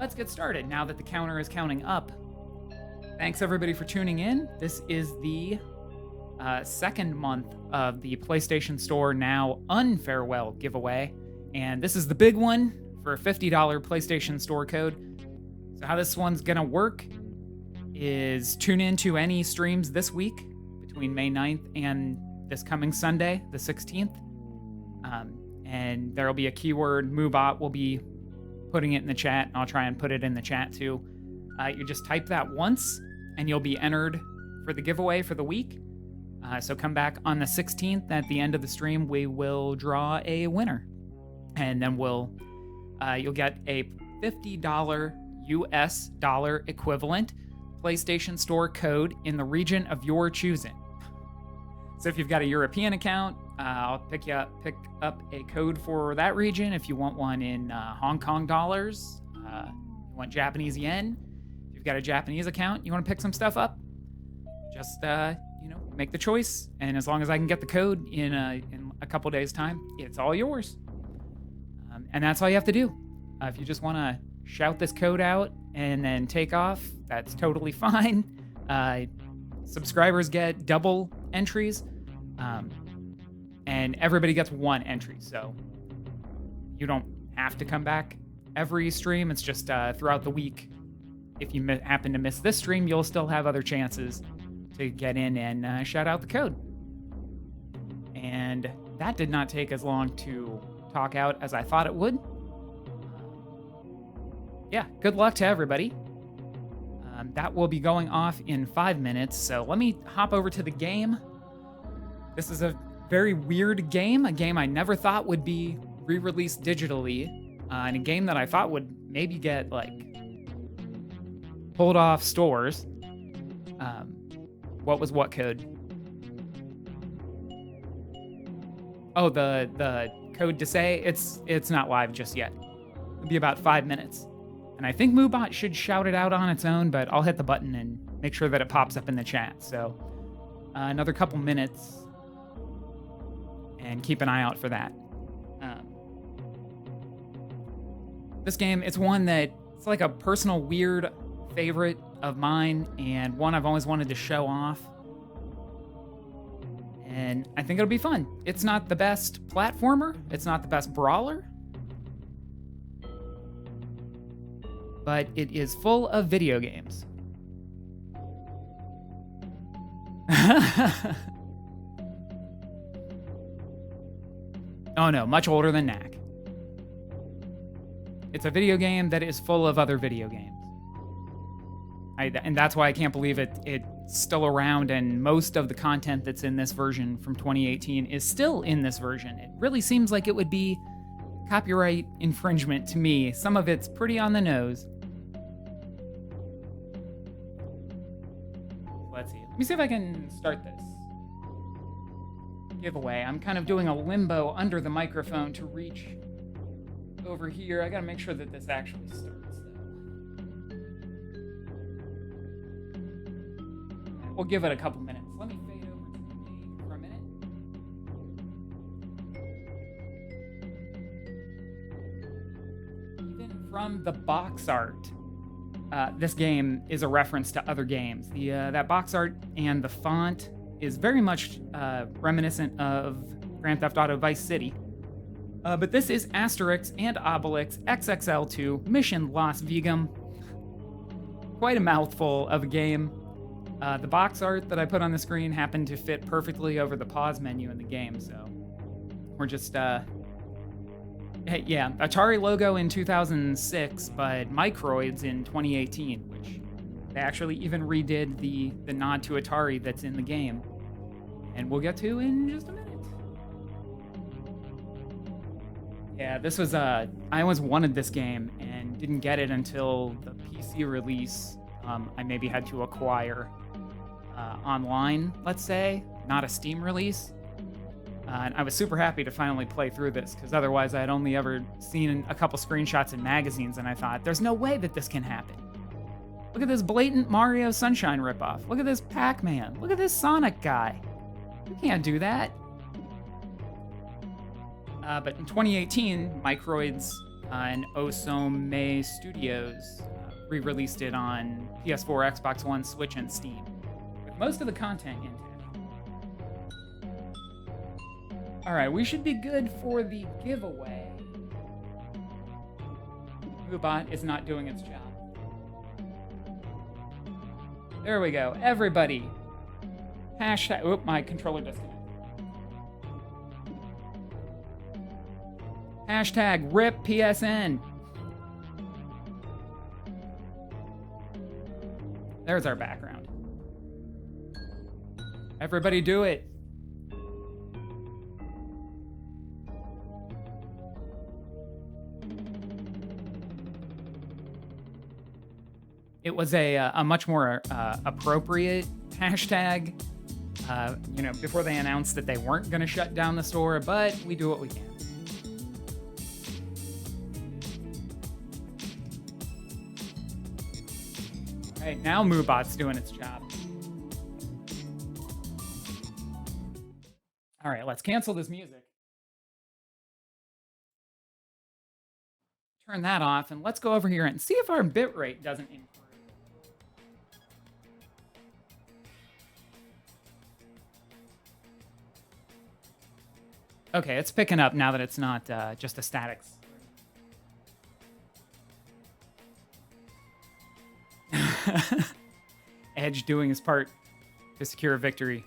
let's get started now that the counter is counting up. Thanks everybody for tuning in. This is the second month of the PlayStation Store Now Unfarewell giveaway, and this is the big one for a $50 PlayStation Store code. So how this one's gonna work is tune into any streams this week between May 9th and this coming Sunday, the 16th. And there'll be a keyword. Moobot will be putting it in the chat, and I'll try and put it in the chat too. You just type that once, and you'll be entered for the giveaway for the week. So come back on the 16th. At the end of the stream, we will draw a winner. And then you'll get a $50 US dollar equivalent PlayStation Store code in the region of your choosing. So if you've got a European account, I'll pick up a code for that region. If you want one in Hong Kong dollars, you want Japanese yen. If you've got a Japanese account, you want to pick some stuff up, just make the choice. And as long as I can get the code in a couple days' time, it's all yours. And that's all you have to do. If you just want to shout this code out and then take off, that's totally fine. Subscribers get double entries. And everybody gets one entry, so you don't have to come back every stream. It's just throughout the week. If you happen to miss this stream, you'll still have other chances to get in and shout out the code. And that did not take as long to talk out as I thought it would. Yeah, good luck to everybody. That will be going off in 5 minutes, so let me hop over to the game. This is a very weird game, a game I never thought would be re-released digitally, and a game that I thought would maybe get, pulled off stores. What was what code? Oh, the code to say it's not live just yet. It'll be about 5 minutes. And I think Moobot should shout it out on its own, but I'll hit the button and make sure that it pops up in the chat. So another couple minutes. And keep an eye out for that. This game, it's one that it's like a personal weird favorite of mine, and one I've always wanted to show off. And I think it'll be fun. It's not the best platformer, it's not the best brawler, but it is full of video games. Oh no, much older than Knack. It's a video game that is full of other video games. And that's why I can't believe it's still around, and most of the content that's in this version from 2018 is still in this version. It really seems like it would be copyright infringement to me. Some of it's pretty on the nose. Let's see. Let me see if I can start this giveaway. I'm kind of doing a limbo under the microphone to reach over here. I gotta make sure that this actually starts, though. We'll give it a couple minutes. Let me fade over to me for a minute. Even from the box art, this game is a reference to other games. That box art and the font is very much reminiscent of Grand Theft Auto Vice City. But this is Asterix and Obelix XXL 2 Mission Las Vegum. Quite a mouthful of a game. The box art that I put on the screen happened to fit perfectly over the pause menu in the game, so we're just, yeah, Atari logo in 2006, but Microids in 2018, which they actually even redid the nod to Atari that's in the game. And we'll get to in just a minute. Yeah, this was, I always wanted this game and didn't get it until the PC release. I maybe had to acquire online, let's say, not a Steam release. And I was super happy to finally play through this, because otherwise I had only ever seen a couple screenshots in magazines, and I thought, there's no way that this can happen. Look at this blatant Mario Sunshine ripoff. Look at this Pac-Man. Look at this Sonic guy. You can't do that. But in 2018, Microids and Osome Studios re-released it on PS4, Xbox One, Switch, and Steam, with most of the content intact. All right, we should be good for the giveaway. Moobot is not doing its job. There we go. Everybody. Hashtag. Oop, my controller disconnected. Hashtag RIP PSN. There's our background. Everybody do it. It was a much more appropriate hashtag, before they announced that they weren't going to shut down the store, but we do what we can. All right, now Moobot's doing its job. All right, let's cancel this music. Turn that off, and let's go over here and see if our bitrate doesn't improve. Okay, it's picking up now that it's not just a static. Edge doing his part to secure a victory.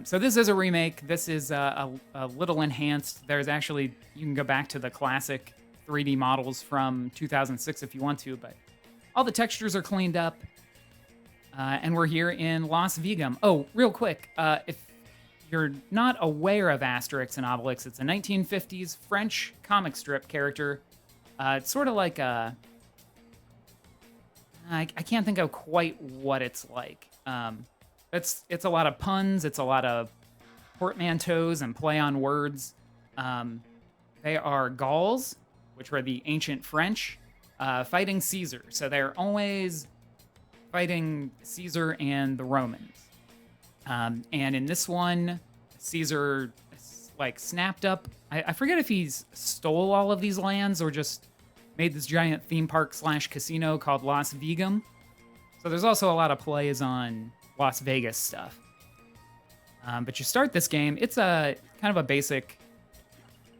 So this is a remake. This is a little enhanced. There's actually, you can go back to the classic 3D models from 2006 if you want to, but all the textures are cleaned up. And we're here in Las Vegum. Oh, real quick, if you're not aware of Asterix and Obelix, it's a 1950s French comic strip character. It's sort of like a... I can't think of quite what it's like. It's a lot of puns. It's a lot of portmanteaus and play on words. They are Gauls, which were the ancient French, fighting Caesar. So they're always fighting Caesar and the Romans. And in this one, Caesar snapped up. I forget if he's stole all of these lands or just made this giant theme park / casino called Las Vegum. So there's also a lot of plays on Las Vegas stuff. But you start this game, it's a kind of a basic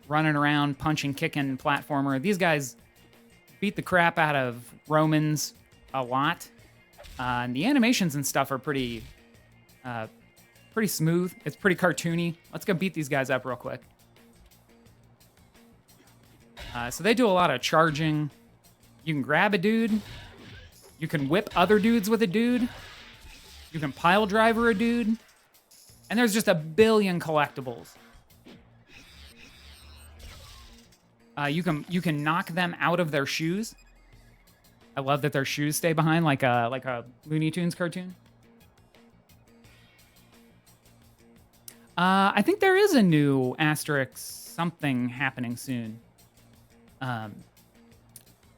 running around, punching, kicking platformer. These guys beat the crap out of Romans a lot. And the animations and stuff are pretty smooth. It's pretty cartoony. Let's go beat these guys up real quick. So they do a lot of charging. You can grab a dude. You can whip other dudes with a dude. You can pile driver a dude. And there's just a billion collectibles. You can knock them out of their shoes. I love that their shoes stay behind like a Looney Tunes cartoon. I think there is a new Asterix something happening soon.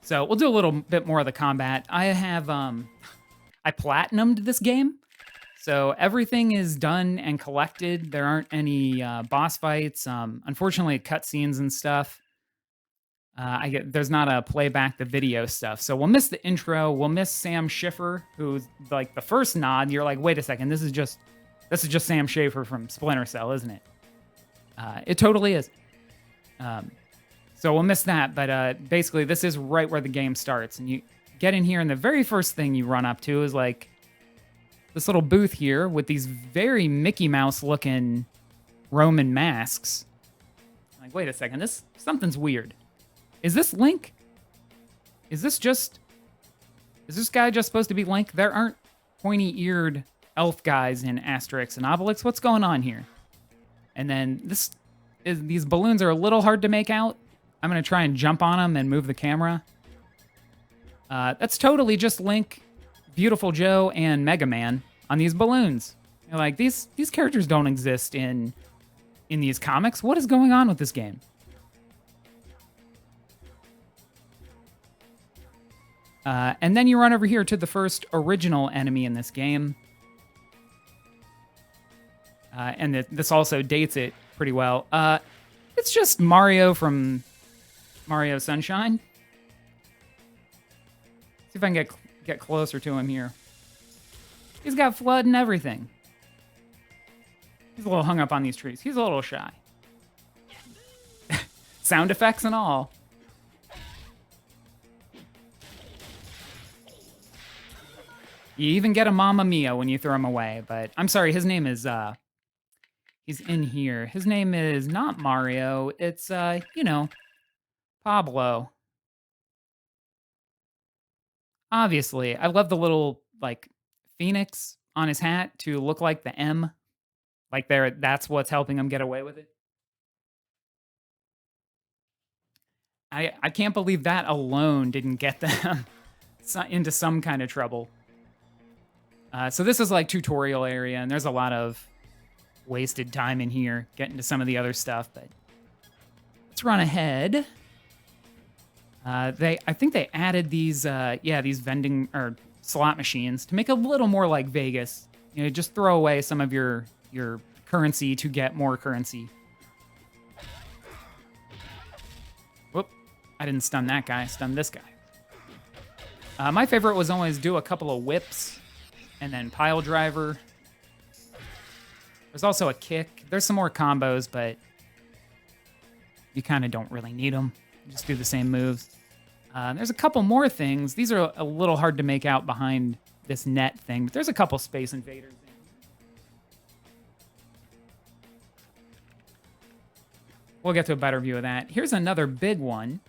So we'll do a little bit more of the combat. I have, I platinumed this game. So everything is done and collected. There aren't any boss fights. Unfortunately, cutscenes and stuff. There's not a playback the video stuff. So we'll miss the intro. We'll miss Sam Schiffer, who's like the first nod. You're like, wait a second, this is just Sam Schaffer from Splinter Cell, isn't it? It totally is. So we'll miss that, but basically this is right where the game starts. And you get in here, and the very first thing you run up to is like this little booth here with these very Mickey Mouse looking Roman masks. Like, wait a second, something's weird. Is this Link? Is this guy just supposed to be Link? There aren't pointy-eared elf guys in Asterix and Obelix. What's going on here? And then these balloons are a little hard to make out. I'm going to try and jump on them and move the camera. That's totally just Link, Beautiful Joe, and Mega Man on these balloons. You're like, these characters don't exist in these comics. What is going on with this game? And then you run over here to the first original enemy in this game. And this also dates it pretty well. It's just Mario from Mario Sunshine. See if I can get closer to him here. He's got flood and everything. He's a little hung up on these trees. He's a little shy. Sound effects and all. You even get a Mamma Mia when you throw him away, but I'm sorry, his name is, he's in here. His name is not Mario, it's, you know, Pablo. Obviously, I love the little, like, phoenix on his hat to look like the M. Like, that's what's helping him get away with it. I can't believe that alone didn't get them into some kind of trouble. So this is like tutorial area, and there's a lot of wasted time in here getting to some of the other stuff, but let's run ahead. I think they added these, these vending or slot machines to make it a little more like Vegas. You know, just throw away some of your currency to get more currency. Whoop! I didn't stun that guy. I stunned this guy. My favorite was always do a couple of whips and then pile driver. There's also a kick. There's some more combos, but you kind of don't really need them. You just do the same moves. There's a couple more things. These are a little hard to make out behind this net thing, but there's a couple Space Invaders in here. We'll get to a better view of that. Here's another big one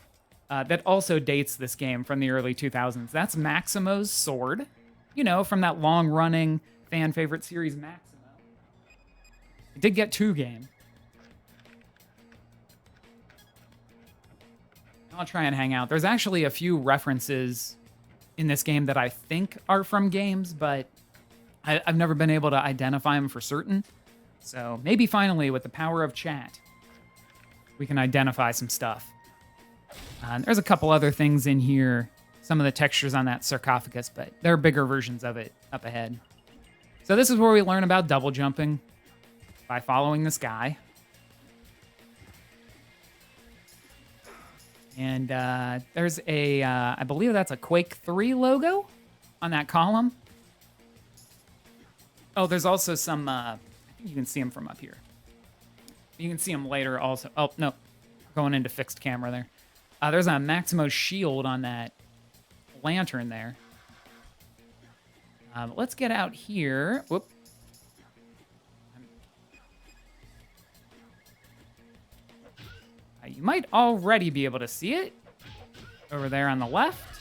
that also dates this game from the early 2000s. That's Maximo's sword. You know, from that long-running fan favorite series, Maximo. It did get 2 game. I'll try and hang out. There's actually a few references in this game that I think are from games, but I've never been able to identify them for certain. So maybe finally, with the power of chat, we can identify some stuff. There's a couple other things in here. Some of the textures on that sarcophagus, but there are bigger versions of it up ahead. So this is where we learn about double jumping by following this guy. And there's a, I believe that's a Quake 3 logo on that column. Oh, there's also some, I think you can see them from up here. You can see them later also. Oh, no, going into fixed camera there. There's a Maximo shield on that lantern there. Let's get out here. Whoop. You might already be able to see it over there on the left.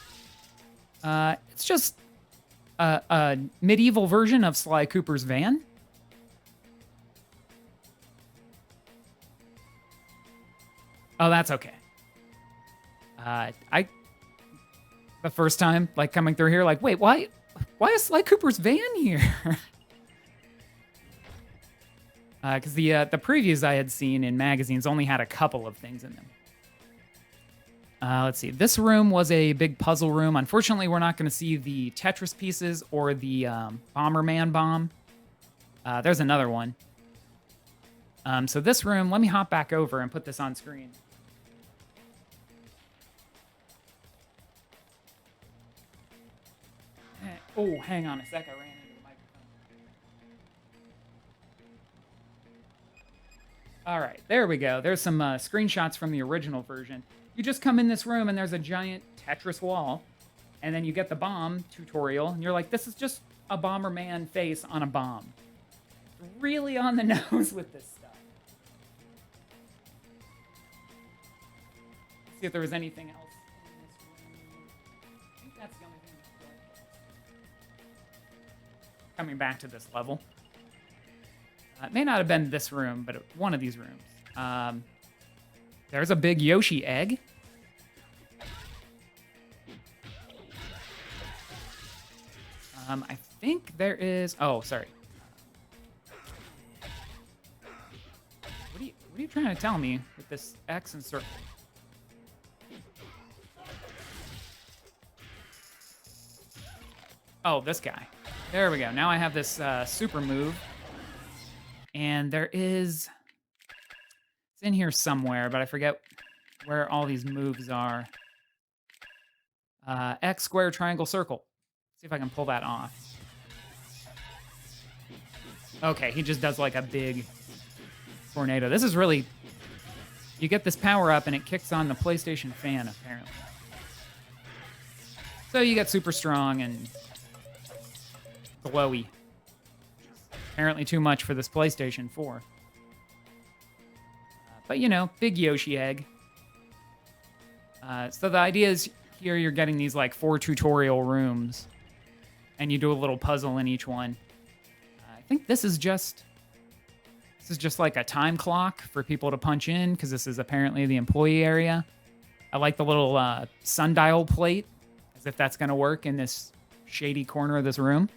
It's just a medieval version of Sly Cooper's van. Oh, that's okay. The first time, like, coming through here, like, wait, why is Sly Cooper's van here? Because the previews I had seen in magazines only had a couple of things in them. Let's see. This room was a big puzzle room. Unfortunately, we're not going to see the Tetris pieces or the Bomberman bomb. There's another one. So this room, let me hop back over and put this on screen. Oh, hang on a sec. I ran into the microphone. All right, there we go. There's some screenshots from the original version. You just come in this room and there's a giant Tetris wall. And then you get the bomb tutorial. And you're like, this is just a Bomberman face on a bomb. Really on the nose with this stuff. Let's see if there was anything else in this room. I think that's the only thing. Coming back to this level. It may not have been this room, but one of these rooms. There's a big Yoshi egg. I think there is... Oh, sorry. What are you trying to tell me with this X and circle? Oh, this guy. There we go. Now I have this super move. And there is... It's in here somewhere, but I forget where all these moves are. X, square, triangle, circle. See if I can pull that off. Okay, he just does like a big tornado. This is really... You get this power up and it kicks on the PlayStation fan, apparently. So you get super strong and glowy. Apparently too much for this PlayStation 4. But, you know, big Yoshi egg. So the idea is here you're getting these, like, 4 tutorial rooms. And you do a little puzzle in each one. I think this is just like a time clock for people to punch in, because this is apparently the employee area. I like the little sundial plate, as if that's going to work in this shady corner of this room.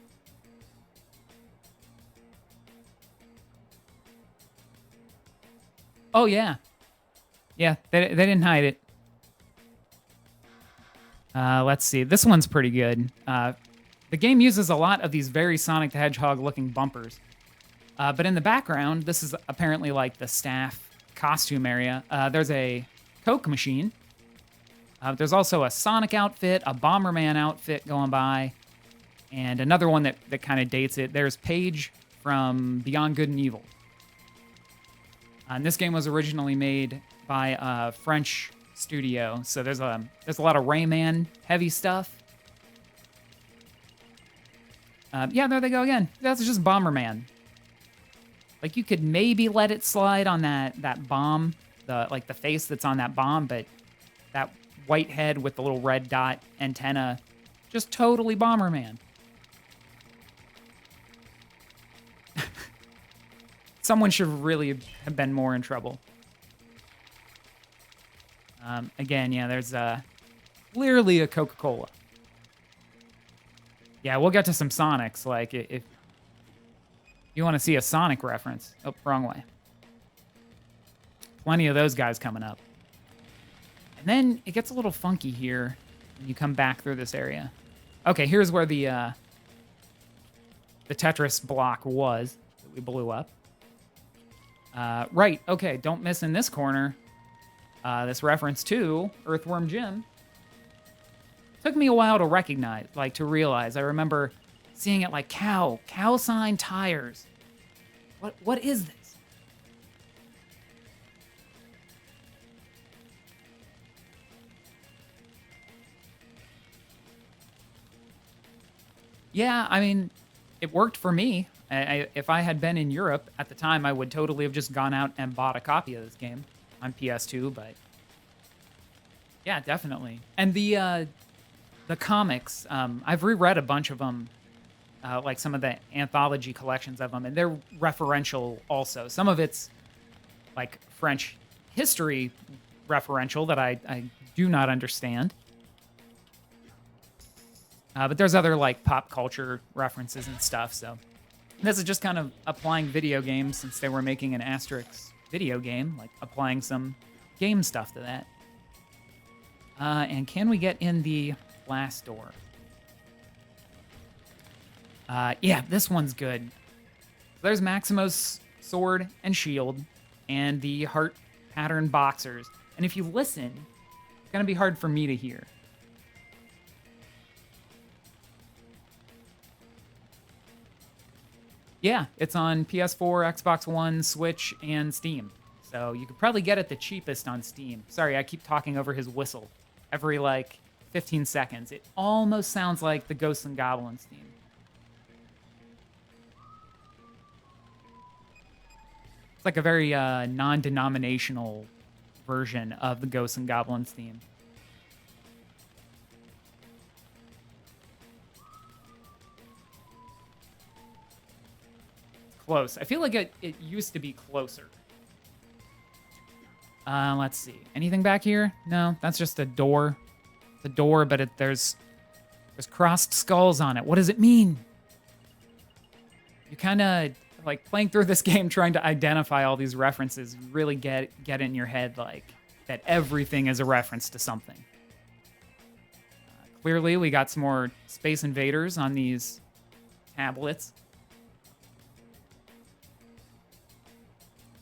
Oh, yeah. Yeah, they didn't hide it. Let's see. This one's pretty good. The game uses a lot of these very Sonic the Hedgehog-looking bumpers. But in the background, this is apparently like the staff costume area. There's a Coke machine. There's also a Sonic outfit, a Bomberman outfit going by, and another one that kind of dates it. There's Paige from Beyond Good and Evil. And this game was originally made by a French studio, so there's a lot of Rayman heavy stuff. Yeah, there they go again. That's just Bomberman. Like, you could maybe let it slide on that bomb, the face that's on that bomb, but that white head with the little red dot antenna, just totally Bomberman. Someone should really have been more in trouble. Again, yeah, there's clearly a Coca-Cola. Yeah, we'll get to some Sonics, like, if you want to see a Sonic reference. Oh, wrong way. Plenty of those guys coming up. And then it gets a little funky here when you come back through this area. Okay, here's where the Tetris block was that we blew up. Right, okay, don't miss in this corner. This reference to Earthworm Jim. Took me a while to recognize, like, to realize. I remember seeing it like cow sign tires. What is this? Yeah, I mean, it worked for me. If I had been in Europe at the time, I would totally have just gone out and bought a copy of this game on PS2, but yeah, definitely. And the comics, I've reread a bunch of them, like some of the anthology collections of them, and they're referential also. Some of it's like French history referential that I do not understand. But there's other like pop culture references and stuff, so this is just kind of applying video games, since they were making an Asterix video game, like applying some game stuff to that. And can we get in the last door? Yeah, this one's good. There's Maximo's sword and shield, and the heart pattern boxers. And if you listen, it's gonna be hard for me to hear. Yeah, it's on PS4, Xbox One, Switch, and Steam. So you could probably get it the cheapest on Steam. Sorry, I keep talking over his whistle every, like, 15 seconds. It almost sounds like the Ghosts and Goblins theme. It's like a very non-denominational version of the Ghosts and Goblins theme. Close. I feel like it used to be closer. Let's see. Anything back here? No, that's just a door. It's a door, but there's crossed skulls on it. What does it mean? You kind of, like, playing through this game trying to identify all these references, really get it in your head, like, that everything is a reference to something. Clearly, we got some more Space Invaders on these tablets.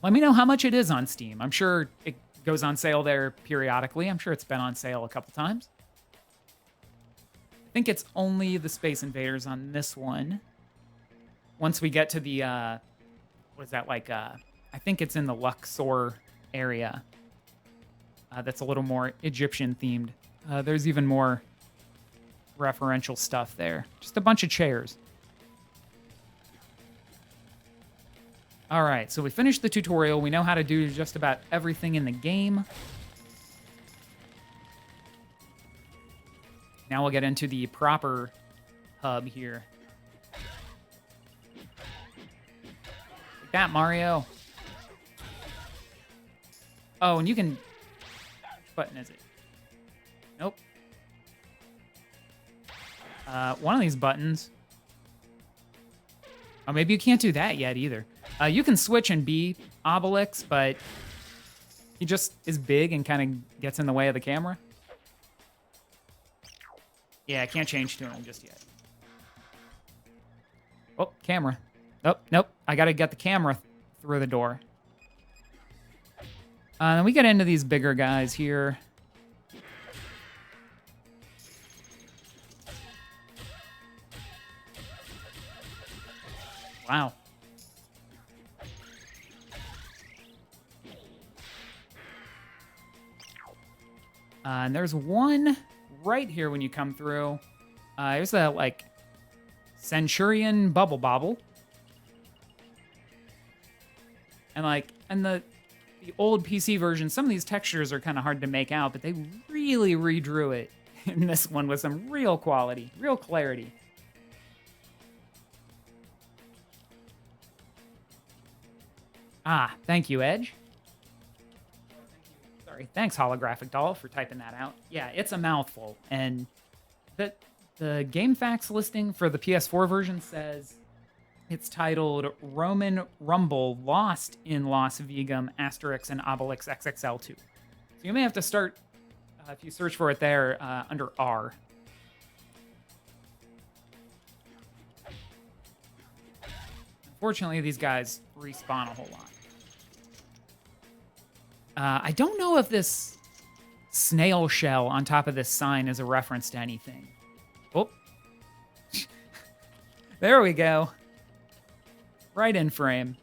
Let me know how much it is on Steam. I'm sure it goes on sale there periodically. I'm sure it's been on sale a couple times. I think it's only the Space Invaders on this one. Once we get to the, what is that, like, I think it's in the Luxor area. That's a little more Egyptian-themed. There's even more referential stuff there. Just a bunch of chairs. All right, so we finished the tutorial. We know how to do just about everything in the game. Now we'll get into the proper hub here. Like that, Mario. Oh, and you can... Which button is it? Nope. One of these buttons. Oh, maybe you can't do that yet either. You can switch and be Obelix, but he just is big and kind of gets in the way of the camera. Yeah, I can't change to him just yet. Oh, camera. Oh, nope. I gotta get the camera through the door. Then we get into these bigger guys here. Wow. And there's one right here when you come through. There's a, like, Centurion Bubble Bobble. And, like, and the old PC version, some of these textures are kind of hard to make out, but they really redrew it in this one with some real quality, real clarity. Ah, thank you, Edge. Sorry, thanks, Holographic Doll, for typing that out. Yeah, it's a mouthful. And the GameFAQs listing for the PS4 version says it's titled Roman Rumble Lost in Las Vegum, Asterix and Obelix XXL 2. So you may have to start, if you search for it there, under R. Unfortunately, these guys respawn a whole lot. I don't know if this snail shell on top of this sign is a reference to anything. Oh. There we go. Right in frame.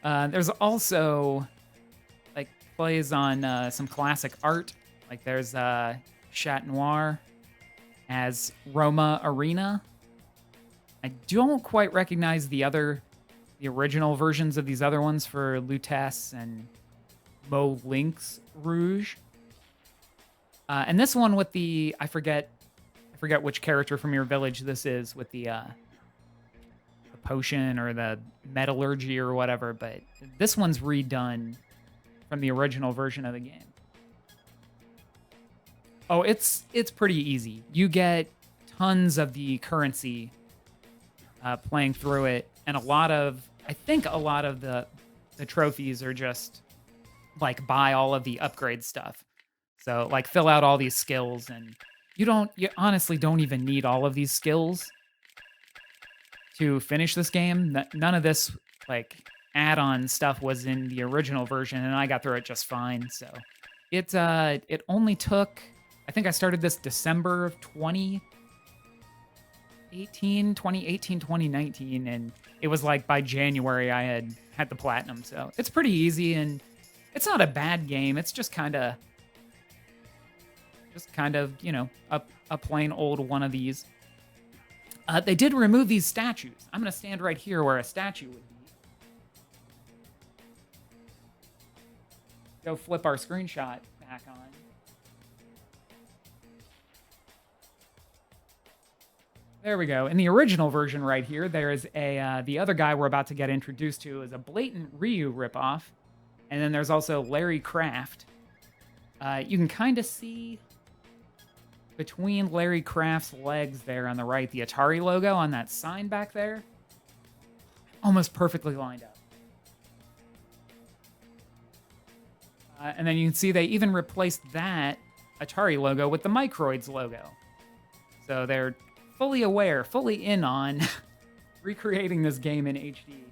There's also, like, plays on some classic art. Like, there's Chat Noir as Roma Arena. I don't quite recognize the original versions of these other ones for Lutece and Mo Lynx Rouge. And this one with the, I forget which character from your village this is, with the potion or the metallurgy or whatever, but this one's redone from the original version of the game. Oh, it's pretty easy. You get tons of the currency playing through it, and I think a lot of the trophies are just like buy all of the upgrade stuff. So like fill out all these skills, and you honestly don't even need all of these skills to finish this game. None of this like add-on stuff was in the original version, and I got through it just fine. So it only took, I think I started this December of 2018, 2019, and it was like by January I had the platinum. So it's pretty easy, and it's not a bad game. It's just kind of, you know, a plain old one of these. They did remove these statues. I'm going to stand right here where a statue would be. Go flip our screenshot back on. There we go. In the original version right here, there is the other guy we're about to get introduced to is a blatant Ryu ripoff. And then there's also Larry Kraft. You can kind of see between Larry Kraft's legs there on the right, the Atari logo on that sign back there. Almost perfectly lined up. And then you can see they even replaced that Atari logo with the Microids logo. So they're fully aware, fully in on recreating this game in HD.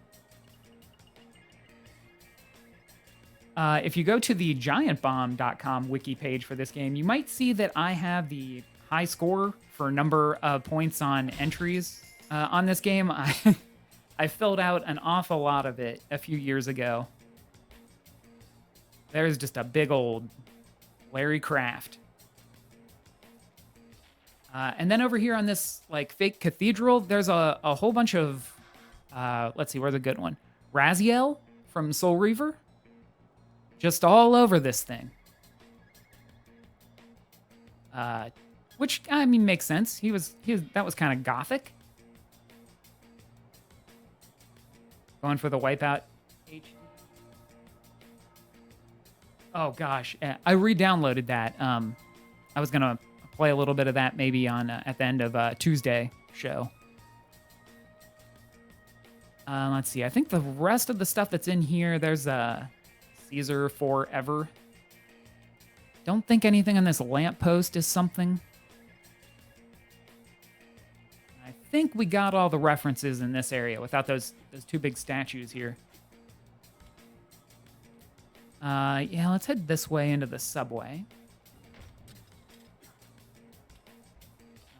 If you go to the giantbomb.com wiki page for this game, you might see that I have the high score for number of points on entries on this game. I filled out an awful lot of it a few years ago. There's just a big old Larry Kraft. And then over here on this like fake cathedral, there's a whole bunch of, let's see, where's a good one? Raziel from Soul Reaver. Just all over this thing. Which, I mean, makes sense. That was kind of gothic. Going for the Wipeout HD. Oh gosh, I re-downloaded that. I was gonna play a little bit of that maybe on at the end of Tuesday show. Let's see. I think the rest of the stuff that's in here, there's Caesar Forever. Don't think anything on this lamppost is something. I think we got all the references in this area without those two big statues here. Yeah, let's head this way into the subway.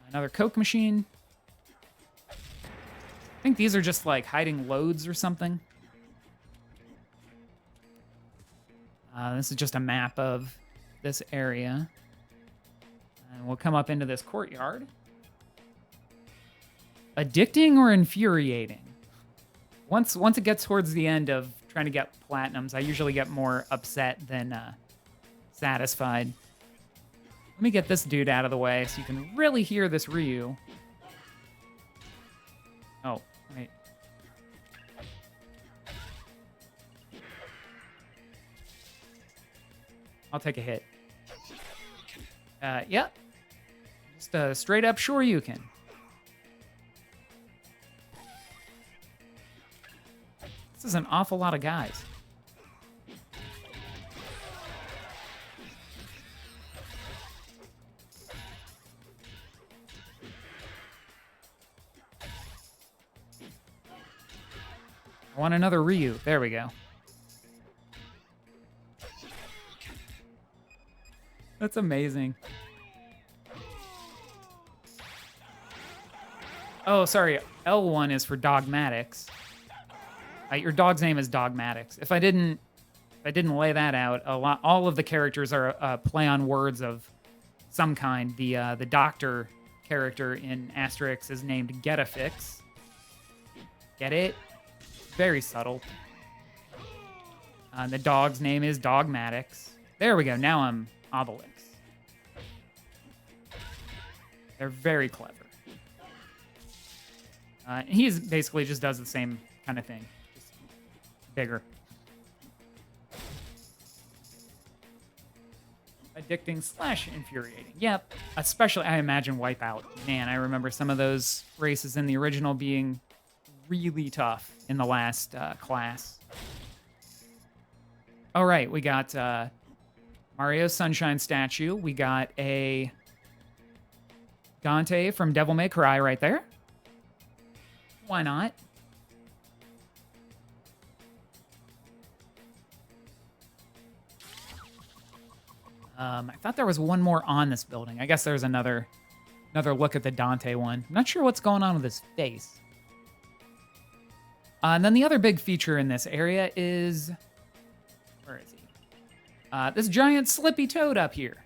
Another Coke machine. I think these are just like hiding loads or something. This is just a map of this area. And we'll come up into this courtyard. Addicting or infuriating? Once it gets towards the end of trying to get platinums, I usually get more upset than satisfied. Let me get this dude out of the way so you can really hear this Ryu. Oh, wait. I'll take a hit. Yep. Just a straight up Shoryuken. This is an awful lot of guys. I want another Ryu. There we go. That's amazing. Oh, sorry. L1 is for Dogmatics. Your dog's name is Dogmatics. If I didn't lay that out, all of the characters are a play on words of some kind. The doctor character in Asterix is named Getafix. Get it? Very subtle. The dog's name is Dogmatics. There we go. Now I'm Obelix. They're very clever. He's basically just does the same kind of thing. Just bigger. Addicting / infuriating. Yep. Especially, I imagine Wipeout. Man, I remember some of those races in the original being really tough in the last class. All right, we got Mario Sunshine statue. We got a Dante from Devil May Cry right there. Why not? I thought there was one more on this building. I guess there's another look at the Dante one. I'm not sure what's going on with his face. And then the other big feature in this area is... Where is he? This giant Slippy Toad up here.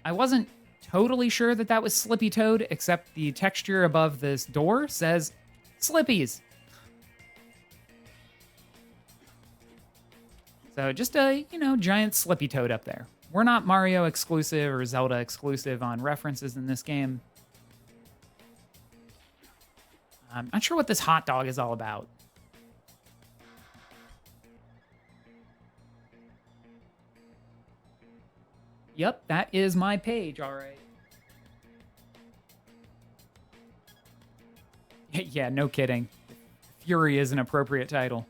I wasn't totally sure that was Slippy Toad, except the texture above this door says Slippies. So just a, giant Slippy Toad up there. We're not Mario exclusive or Zelda exclusive on references in this game. I'm not sure what this hot dog is all about. Yep, that is my page, all right. Yeah, no kidding. Fury is an appropriate title.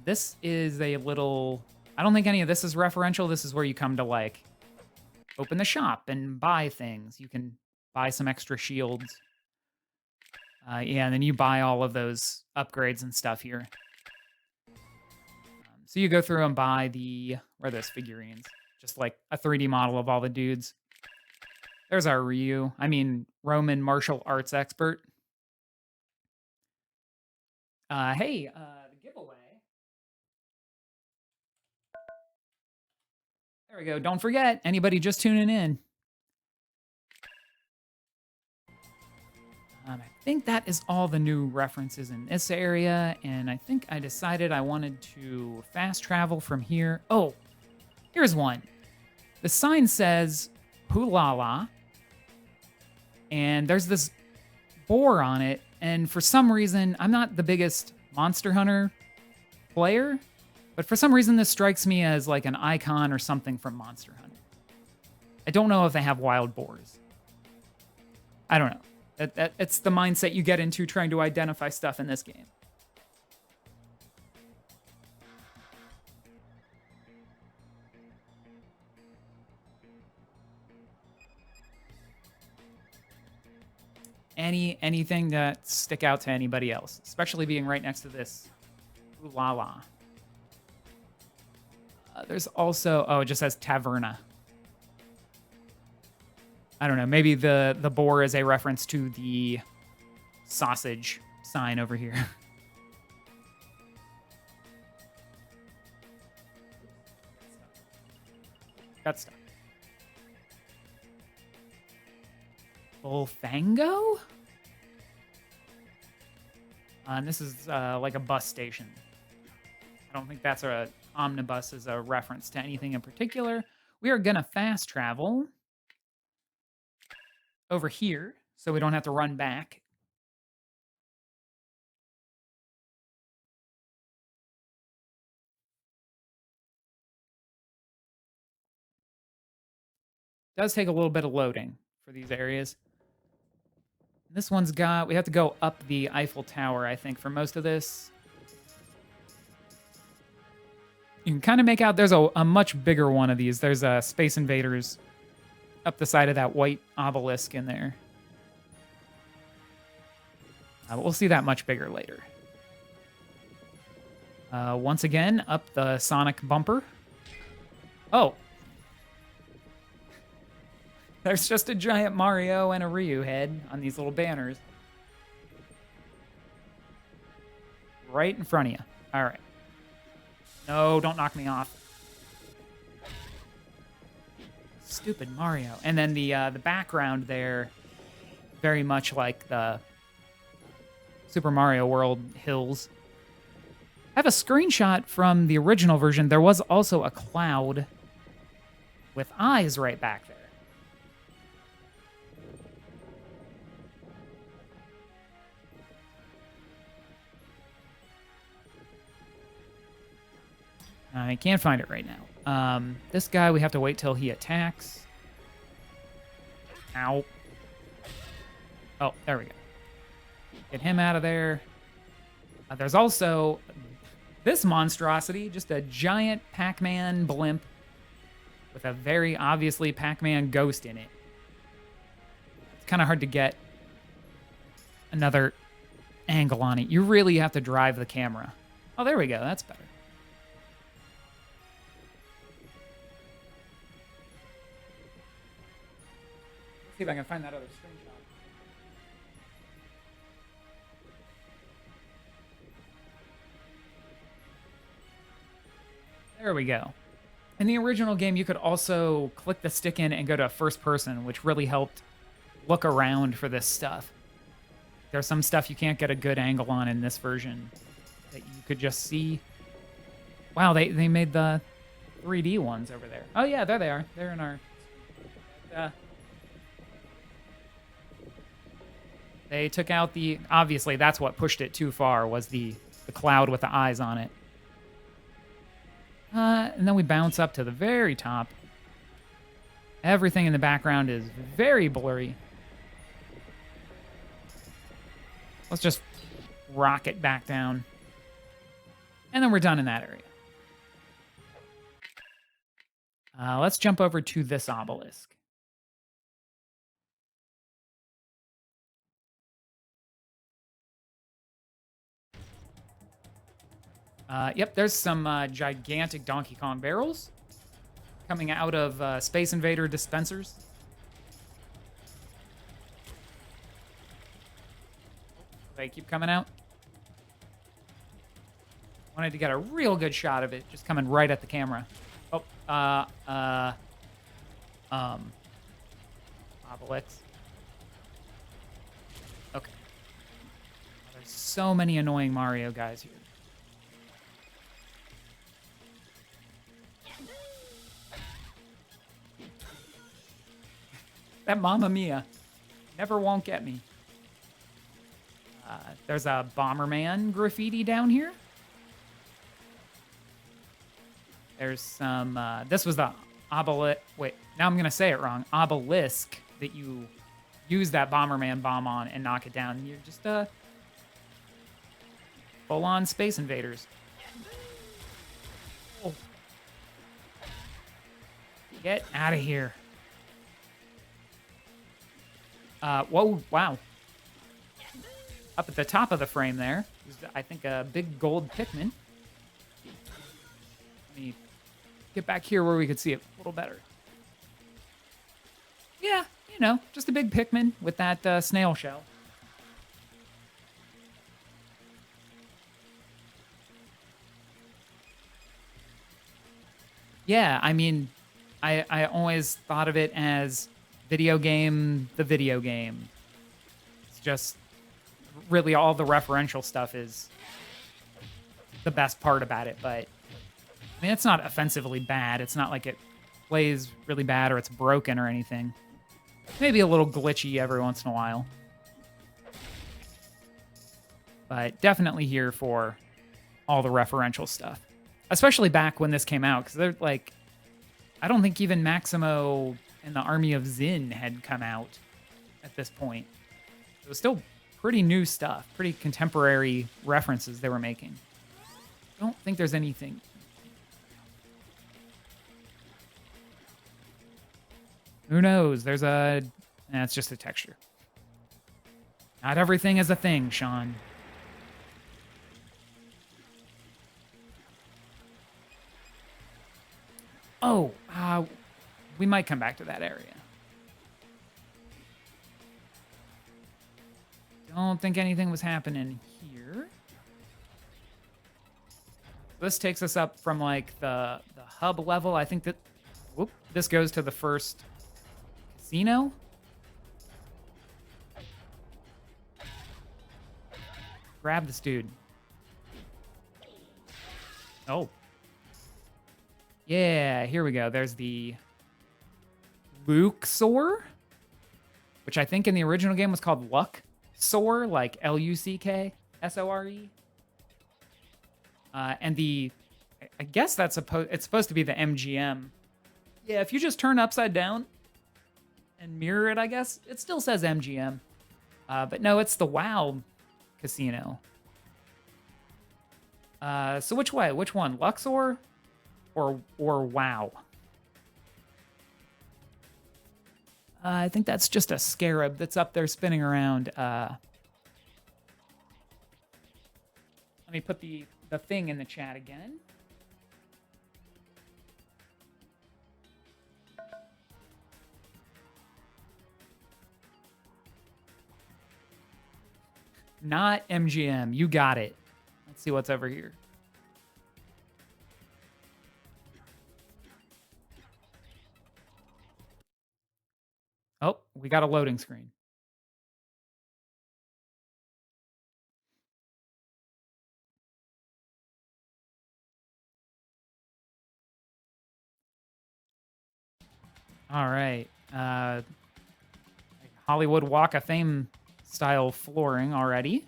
This is a little... I don't think any of this is referential. This is where you come to, like, open the shop and buy things. You can buy some extra shields. Yeah, and then you buy all of those upgrades and stuff here. So you go through and buy where are those figurines? Just like a 3D model of all the dudes. There's our Ryu. I mean, Roman martial arts expert. Hey, the giveaway. There we go. Don't forget, anybody just tuning in. I think that is all the new references in this area, and I think I decided I wanted to fast travel from here. Oh, here's one. The sign says Hulala, and there's this boar on it, and for some reason, I'm not the biggest Monster Hunter player, but for some reason this strikes me as like an icon or something from Monster Hunter. I don't know if they have wild boars. I don't know. It's the mindset you get into trying to identify stuff in this game. Anything that stick out to anybody else, especially being right next to this. Ooh la la. There's also, oh, it just says Taverna. I don't know, maybe the boar is a reference to the sausage sign over here. Got stuck. Bullfango? And this is like a bus station. I don't think that's a omnibus is a reference to anything in particular. We are gonna fast travel over here so we don't have to run back. Does take a little bit of loading for these areas. This one's got, we have to go up the Eiffel Tower, I think, for most of this. You can kind of make out there's a much bigger one of these. There's a Space Invaders up the side of that white obelisk in there. We'll see that much bigger later. Once again, up the Sonic bumper. Oh. There's just a giant Mario and a Ryu head on these little banners. Right in front of you. All right. No, don't knock me off. Stupid Mario. And then the background there, very much like the Super Mario World hills. I have a screenshot from the original version. There was also a cloud with eyes right back there. I can't find it right now. This guy, we have to wait till he attacks. Ow. Oh, there we go. Get him out of there. There's also this monstrosity, just a giant Pac-Man blimp with a very obviously Pac-Man ghost in it. It's kind of hard to get another angle on it. You really have to drive the camera. Oh, there we go. That's better. See if I can find that other screenshot. There we go. In the original game, you could also click the stick in and go to first person, which really helped look around for this stuff. There's some stuff you can't get a good angle on in this version that you could just see. Wow, they made the 3D ones over there. Oh yeah, there they are. They're in our... They took out the... Obviously, that's what pushed it too far, was the cloud with the eyes on it. And then we bounce up to the very top. Everything in the background is very blurry. Let's just rocket back down. And then we're done in that area. Let's jump over to this obelisk. Yep, there's some gigantic Donkey Kong barrels coming out of Space Invader dispensers. They keep coming out. Wanted to get a real good shot of it, just coming right at the camera. Oh, Obelix. Okay. There's so many annoying Mario guys here. That Mamma Mia never won't get me. There's a Bomberman graffiti down here. There's some, this was the Obelix, wait, now I'm going to say it wrong, Obelisk that you use that Bomberman bomb on and knock it down. You're just, full-on Space Invaders. Oh. Get out of here. Whoa, wow. Up at the top of the frame there is, I think, a big gold Pikmin. Let me get back here where we could see it a little better. Yeah, you know, just a big Pikmin with that snail shell. Yeah, I mean, I always thought of it as video game, the video game. It's just really all the referential stuff is the best part about it, but I mean, it's not offensively bad. It's not like it plays really bad or it's broken or anything. Maybe a little glitchy every once in a while. But definitely here for all the referential stuff. Especially back when this came out, because they're like, I don't think even Maximo and the Army of Zin had come out at this point. It was still pretty new stuff, pretty contemporary references they were making. I don't think there's anything. Who knows? There's a... It's just a texture. Not everything is a thing, Sean. Oh, we might come back to that area. Don't think anything was happening here. This takes us up from like the hub level. I think that this goes to the first casino. Grab this dude. Oh. Yeah, here we go. There's the Luxor, which I think in the original game was called Luxor, like Lucksore. And the, I guess it's supposed to be the MGM. Yeah, if you just turn upside down and mirror it, I guess, it still says MGM. But no, it's the WoW casino. So which way? Which one? Luxor or WoW? I think that's just a scarab that's up there spinning around. Let me put the thing in the chat again. Not MGM. You got it. Let's see what's over here. Oh, we got a loading screen. All right. Hollywood Walk of Fame style flooring already.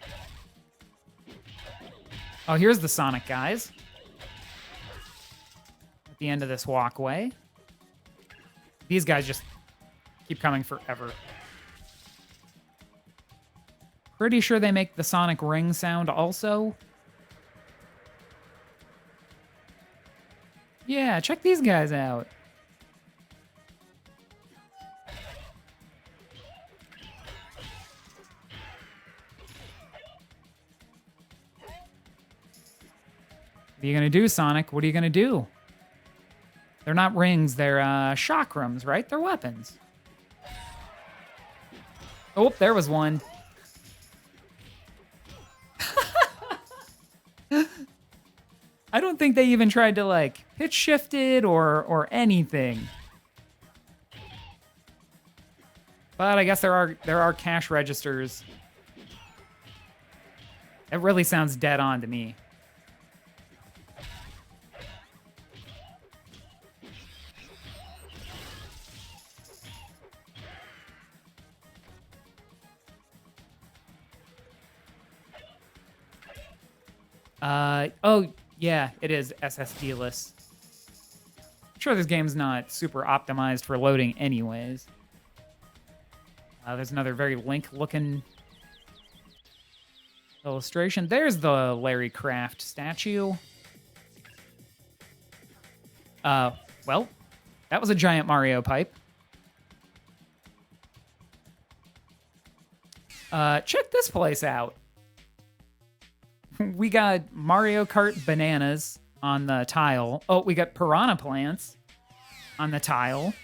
Oh, here's the Sonic guys. At the end of this walkway. These guys just keep coming forever. Pretty sure they make the Sonic ring sound also. Yeah, check these guys out. are you going to do, Sonic? What are you going to do? They're not rings, they're chakrams, right? They're weapons. Oh, there was one. I don't think they even tried to, like, pitch shift it or anything. But I guess there are cash registers. It really sounds dead on to me. Oh, yeah, it is SSD-less. I'm sure this game's not super optimized for loading anyways. There's another very Link-looking illustration. There's the Larry Kraft statue. Well, that was a giant Mario pipe. Check this place out. We got Mario Kart bananas on the tile. Oh, we got piranha plants on the tile.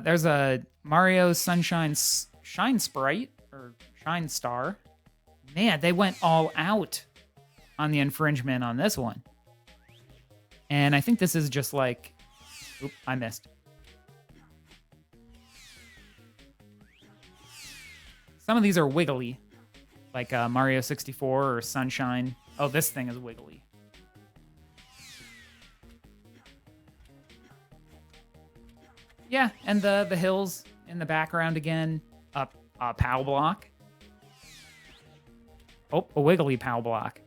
There's a Mario Sunshine Shine Sprite, or Shine Star. Man, they went all out on the infringement on this one. And I think this is just like... Oop, I missed. Some of these are wiggly. Like Mario 64 or Sunshine. Oh, this thing is wiggly. Yeah, and the hills in the background again. A POW block. Oh, a wiggly POW block.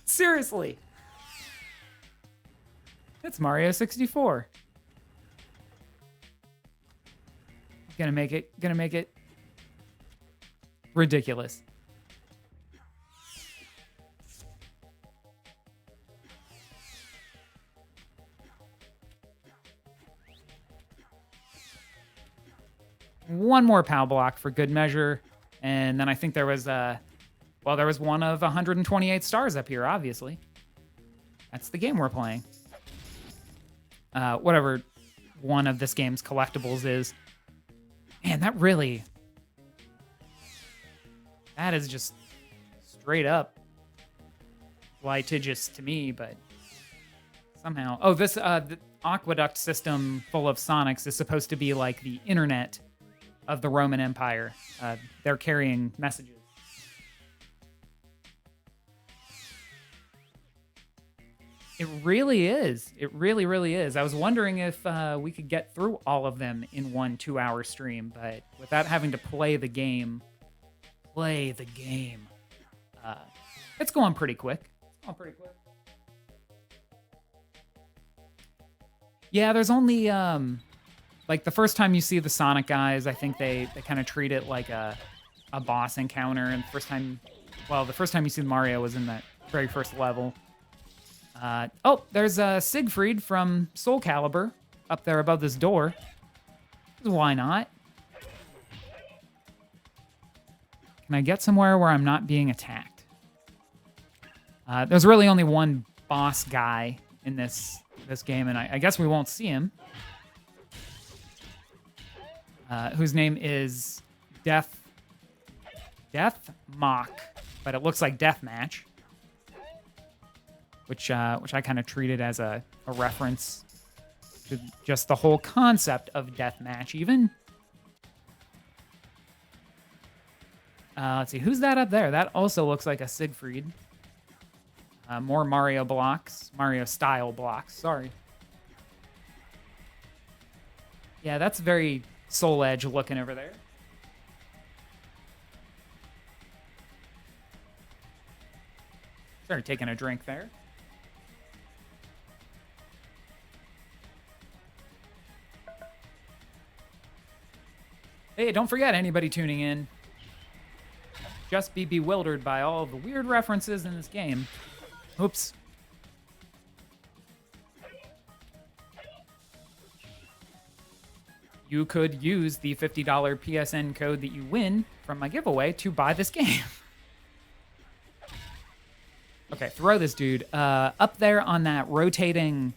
Seriously. It's Mario 64. Gonna make it ridiculous. One more POW block for good measure, and then I think there was there was one of 128 stars up here, obviously. That's the game we're playing. Whatever one of this game's collectibles is. Man, that is just straight up litigious to me, but somehow... Oh, this the aqueduct system full of Sonics is supposed to be like the internet of the Roman Empire. They're carrying messages. It really is. It really, really is. I was wondering if we could get through all of them in one 2-hour stream, but without having to play the game, it's going pretty quick. Yeah, there's only, like, the first time you see the Sonic guys, I think they kind of treat it like a boss encounter, and the first time you see Mario was in that very first level. Oh, there's Siegfried from Soul Calibur up there above this door. Why not? Can I get somewhere where I'm not being attacked? There's really only one boss guy in this game, and I guess we won't see him. Whose name is Death Mock, but it looks like Deathmatch. Which I kind of treated as a reference to just the whole concept of deathmatch, even. Let's see, who's that up there? That also looks like a Siegfried. More Mario blocks, Mario-style blocks, sorry. Yeah, that's very Soul Edge looking over there. Started taking a drink there. Hey, don't forget, anybody tuning in, just be bewildered by all the weird references in this game. Oops. You could use the $50 PSN code that you win from my giveaway to buy this game. Okay, throw this dude. Up there on that rotating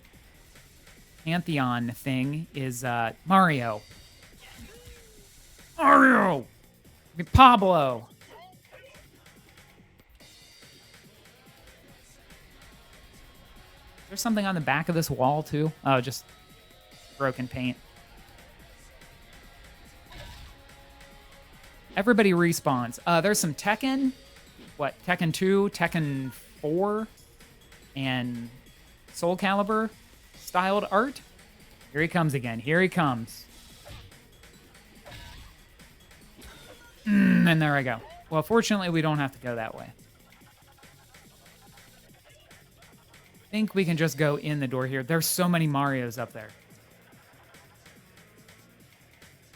Pantheon thing is Mario. Mario! Pablo! There's something on the back of this wall, too. Oh, just broken paint. Everybody respawns. There's some Tekken. What? Tekken 2, Tekken 4, and Soul Calibur styled art. Here he comes again. Here he comes. And there I go. Well, fortunately, we don't have to go that way. I think we can just go in the door here. There's so many Marios up there.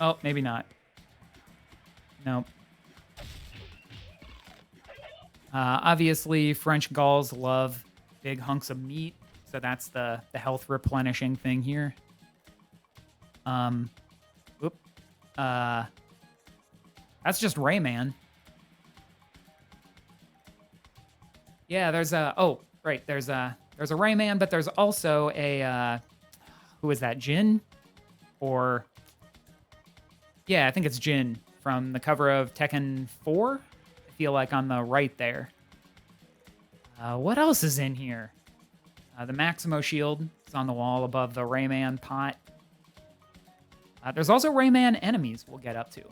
Oh, maybe not. Nope. Obviously, French Gauls love big hunks of meat, so that's the health replenishing thing here. Whoop. That's just Rayman. Yeah, there's a... Oh, right, there's a Rayman, but there's also a... who is that, Jin? Or... Yeah, I think it's Jin from the cover of Tekken 4. I feel like on the right there. What else is in here? The Maximo shield is on the wall above the Rayman pot. There's also Rayman enemies we'll get up to.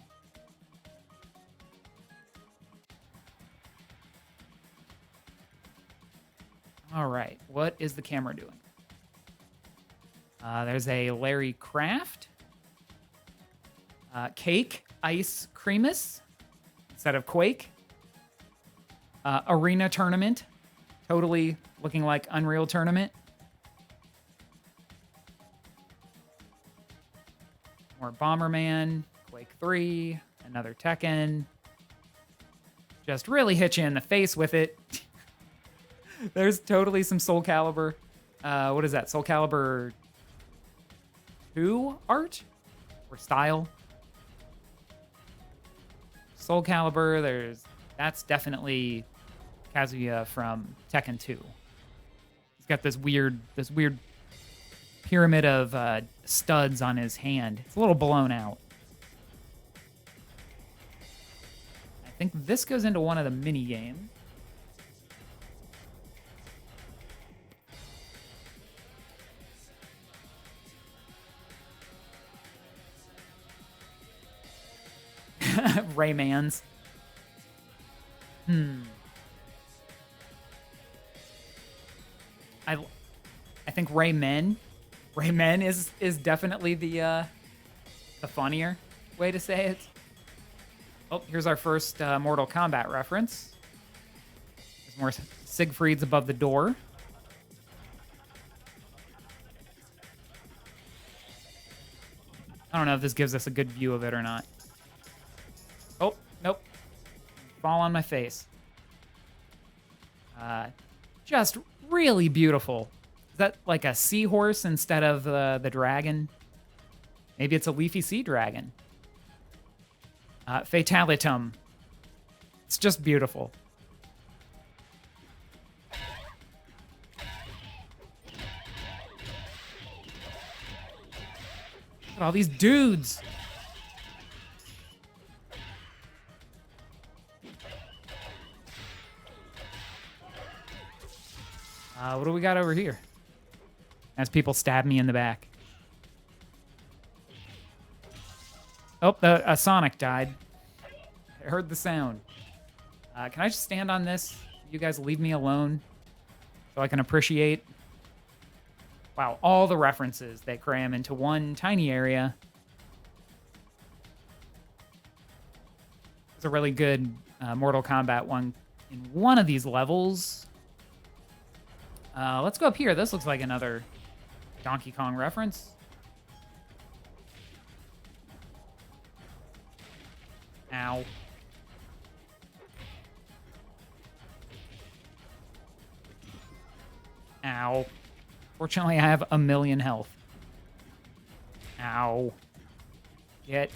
All right, what is the camera doing? There's a Larry Craft. Cake, Ice Creamus, instead of Quake. Arena Tournament, totally looking like Unreal Tournament. More Bomberman, Quake 3, another Tekken. Just really hit you in the face with it. There's totally some Soul Calibur. What is that? Soul Calibur 2 art? Or style? Soul Calibur, that's definitely Kazuya from Tekken 2. He's got this weird pyramid of studs on his hand. It's a little blown out. I think this goes into one of the mini games. Raymans. I think Raymen is definitely the funnier way to say it. Oh, here's our first Mortal Kombat reference. There's more Siegfrieds above the door. I don't know if this gives us a good view of it or not. Oh, nope. Fall on my face. Just really beautiful. Is that like a seahorse instead of the dragon? Maybe it's a leafy sea dragon. Fatalitum. It's just beautiful. Look at all these dudes. What do we got over here? As people stab me in the back. Oh, a Sonic died. I heard the sound. Can I just stand on this? You guys leave me alone so I can appreciate. Wow, all the references they cram into one tiny area. There's a really good Mortal Kombat one in one of these levels. Let's go up here. This looks like another Donkey Kong reference. Ow. Ow. Fortunately, I have 1,000,000 health. Ow. Just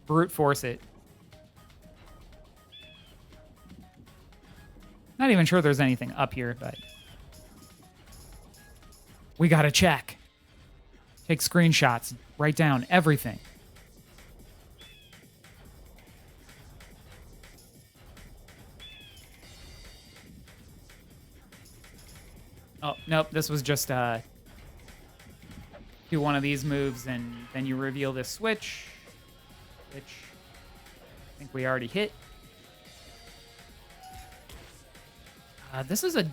brute force it. Not even sure there's anything up here, but we gotta check. Take screenshots, write down everything. Oh, nope, this was just do one of these moves and then you reveal this switch, which I think we already hit. This is a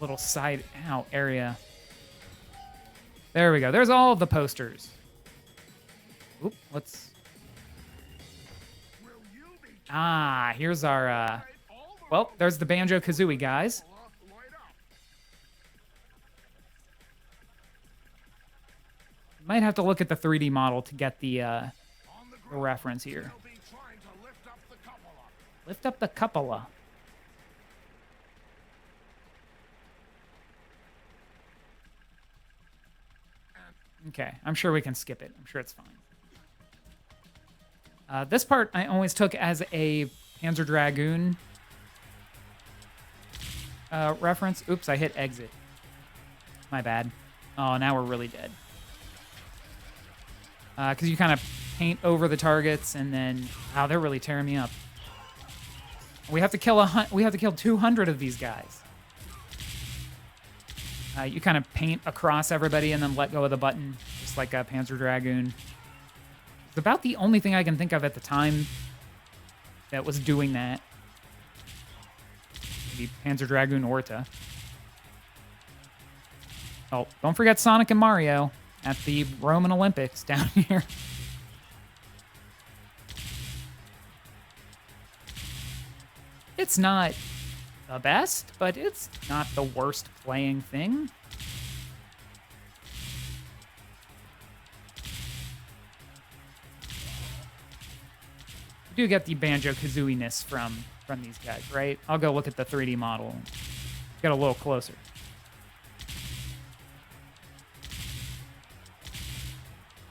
little side out area. There we go. There's all of the posters. Oop, what's... Ah, here's our... Well, there's the Banjo-Kazooie guys. Might have to look at the 3D model to get the reference here. Lift up the cupola. Okay, I'm sure we can skip it. I'm sure it's fine. This part I always took as a Panzer Dragoon reference. Oops, I hit exit. My bad. Oh, now we're really dead. Because you kind of paint over the targets and then... Wow, they're really tearing me up. We have to kill 200 of these guys. You kind of paint across everybody and then let go of the button, just like a Panzer Dragoon. It's about the only thing I can think of at the time that was doing that. Maybe Panzer Dragoon Orta. Oh, don't forget Sonic and Mario at the Roman Olympics down here. It's not the best, but it's not the worst playing thing. You do get the Banjo-Kazooie-ness from these guys, right? I'll go look at the 3D model and get a little closer.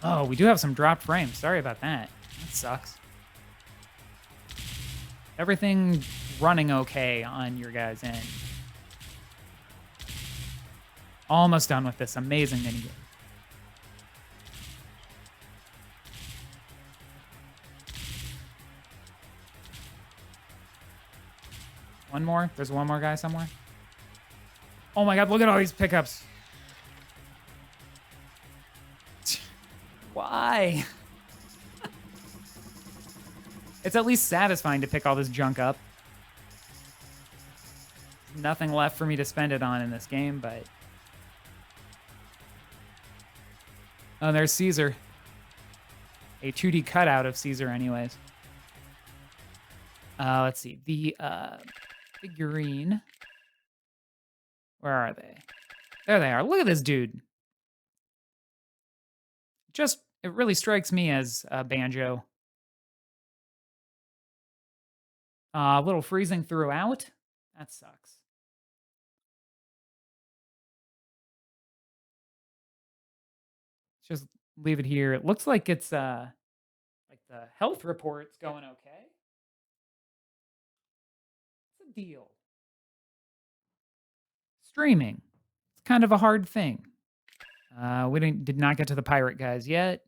Oh, we do have some dropped frames. Sorry about that. That sucks. Everything running okay on your guys' end. Almost done with this amazing minigame. One more? There's one more guy somewhere? Oh my god, look at all these pickups. Why? It's at least satisfying to pick all this junk up. Nothing left for me to spend it on in this game, but... Oh, there's Caesar. A 2D cutout of Caesar anyways. Let's see. The figurine. Where are they? There they are. Look at this dude. Just, it really strikes me as Banjo. A little freezing throughout. That sucks. Let's just leave it here. It looks like it's like the health report's going okay. What's the deal? Streaming. It's kind of a hard thing. We did not get to the pirate guys yet.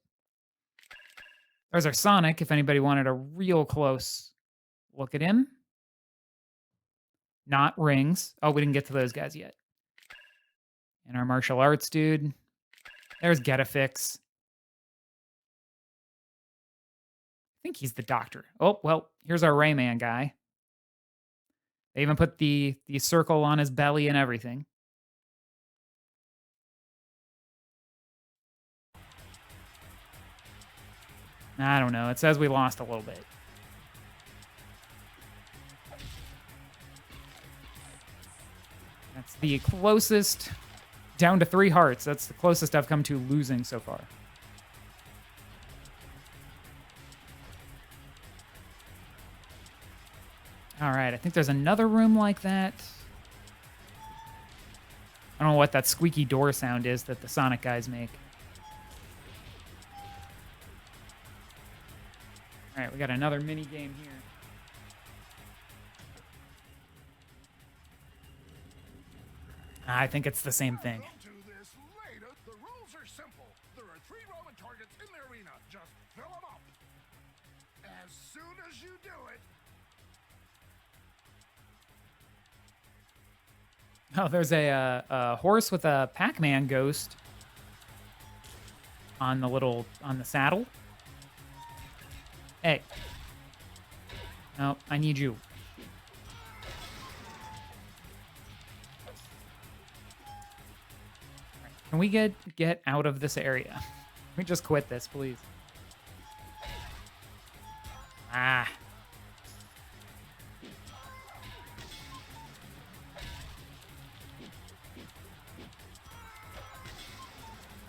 There's our Sonic, if anybody wanted a real close look at him. Not rings. Oh, we didn't get to those guys yet. And our martial arts dude. There's Get-A-Fix. I think he's the doctor. Oh, well, here's our Rayman guy. They even put the circle on his belly and everything. I don't know. It says we lost a little bit. That's the closest, down to 3 hearts. That's the closest I've come to losing so far. All right, I think there's another room like that. I don't know what that squeaky door sound is that the Sonic guys make. All right, we got another mini game here. I think it's the same thing. We'll do this later. The rules are simple. There are 3 Roman targets in the arena. Just fill them up. As soon as you do it, Oh, there's a horse with a Pac-Man ghost on the saddle. Hey. No, I need you. Can we get out of this area? Can we just quit this, please? Ah.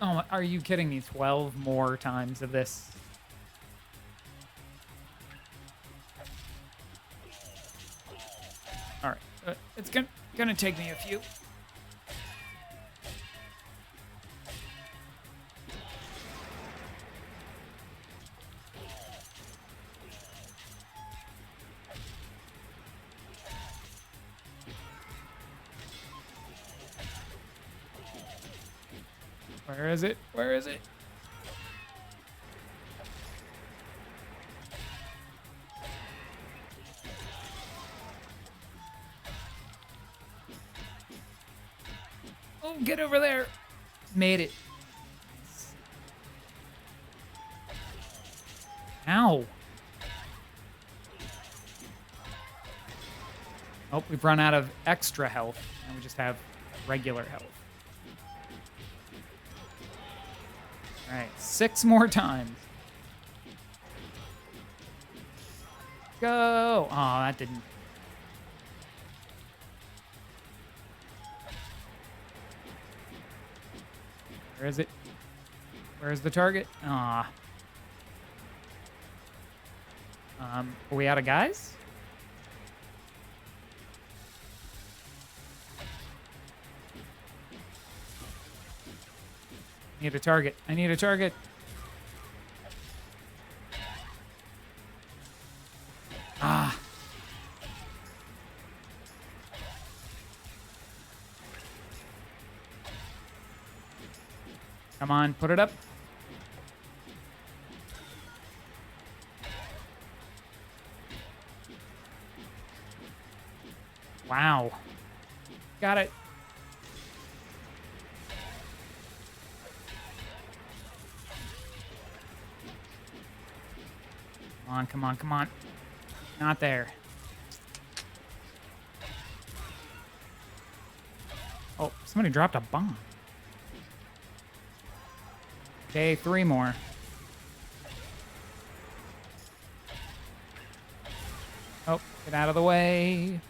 Oh, are you kidding me? 12 more times of this. All right. It's gonna take me a few. Where is it? Where is it? Oh, get over there. Made it. Ow. Oh, we've run out of extra health, and we just have regular health. All right, 6 more times. Go! Oh, that didn't. Where is it? Where's the target? Ah. Are we out of guys? I need a target. I need a target. Ah. Come on, put it up. Wow. Got it. Come on, come on, come on. Not there. Oh, somebody dropped a bomb. Okay, 3 more. Oh, get out of the way.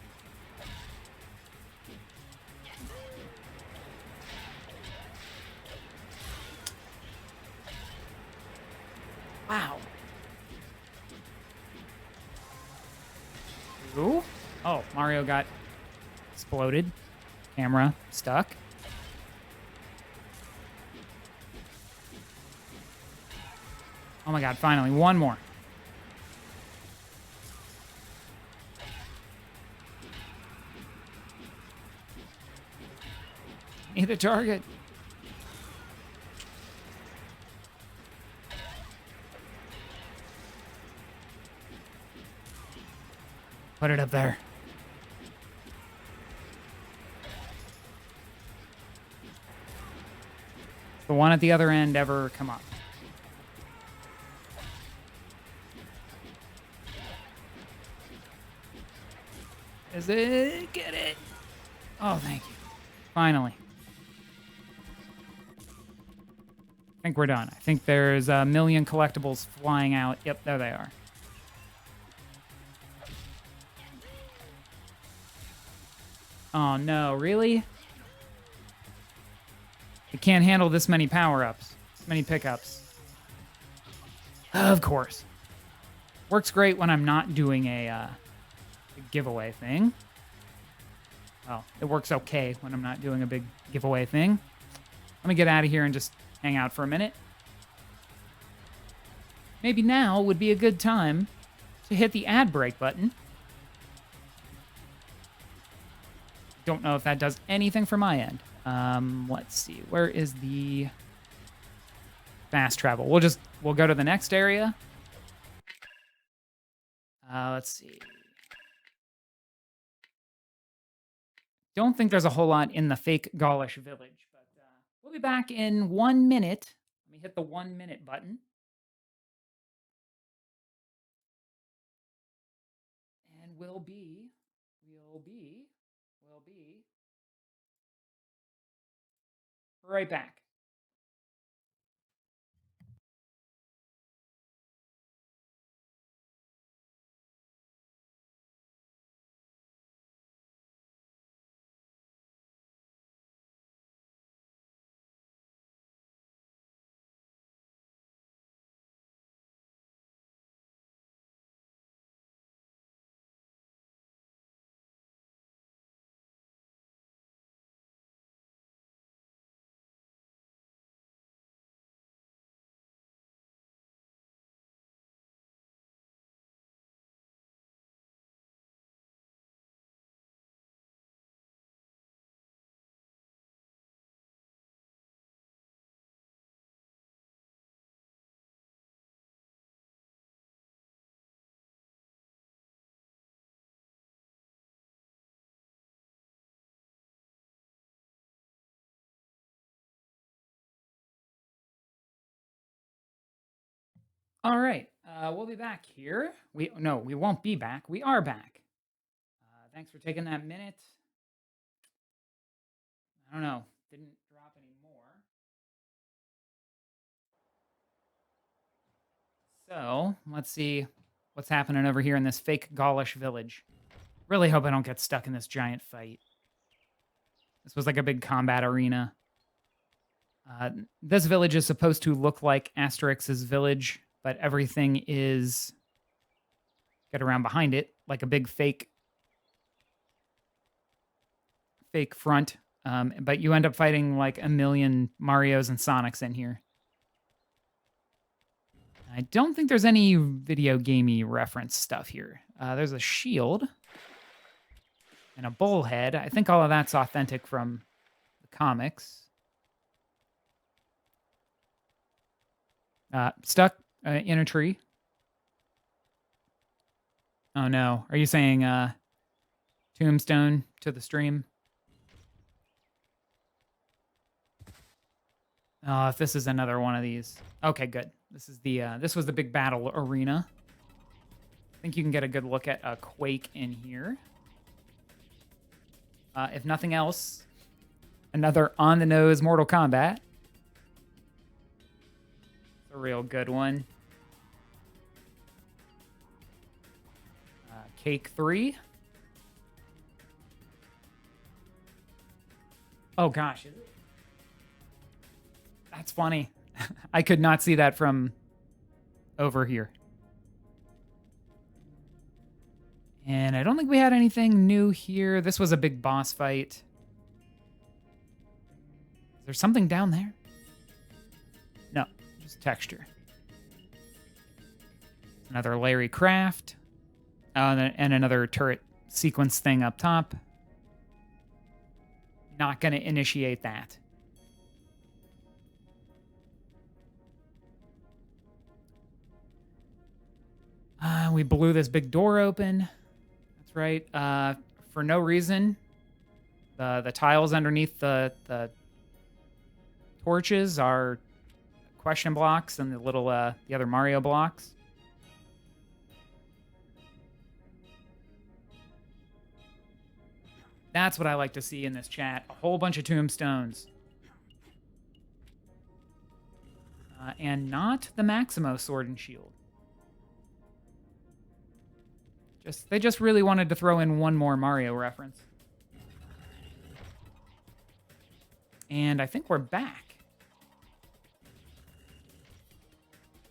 Wow. Ooh. Oh, Mario got exploded. Camera stuck. Oh my god, finally, 1 more. Need a target. Put it up there. The one at the other end ever come up? Is it? Get it. Oh, thank you. Finally. I think we're done. I think there's a million collectibles flying out. Yep, there they are. Oh, no. Really? It can't handle this many power-ups. This many pickups. Of course. Works great when I'm not doing a giveaway thing. Well, it works okay when I'm not doing a big giveaway thing. Let me get out of here and just hang out for a minute. Maybe now would be a good time to hit the ad break button. Don't know if that does anything for my end. Let's see. Where is the fast travel? We'll go to the next area. Let's see. Don't think there's a whole lot in the fake Gaulish village, but we'll be back in 1 minute. Let me hit the 1 minute button. And we'll be right back. All right, we'll be back here. We won't be back. We are back. Thanks for taking that minute. I don't know, didn't drop any more. So let's see what's happening over here in this fake Gaulish village. Really hope I don't get stuck in this giant fight. This was like a big combat arena. This village is supposed to look like Asterix's village, but everything is, get around behind it, like a big fake front. But you end up fighting like a million Marios and Sonics in here. I don't think there's any video gamey reference stuff here. There's a shield and a bullhead. I think all of that's authentic from the comics. Stuck in a tree. Oh no. Are you saying tombstone to the stream? Oh, if this is another one of these. Okay, good. This is the this was the big battle arena. I think you can get a good look at a Quake in here. If nothing else, another on-the-nose Mortal Kombat. It's a real good one. Cake 3. Oh gosh, is it? That's funny. I could not see that from over here. And I don't think we had anything new here. This was a big boss fight. Is there something down there? No, just texture. Another Larry Craft. And another turret sequence thing up top. Not going to initiate that. We blew this big door open. That's right. For no reason. The tiles underneath the torches are question blocks and the little the other Mario blocks. That's what I like to see in this chat. A whole bunch of tombstones. And not the Maximo sword and shield. They just really wanted to throw in one more Mario reference. And I think we're back.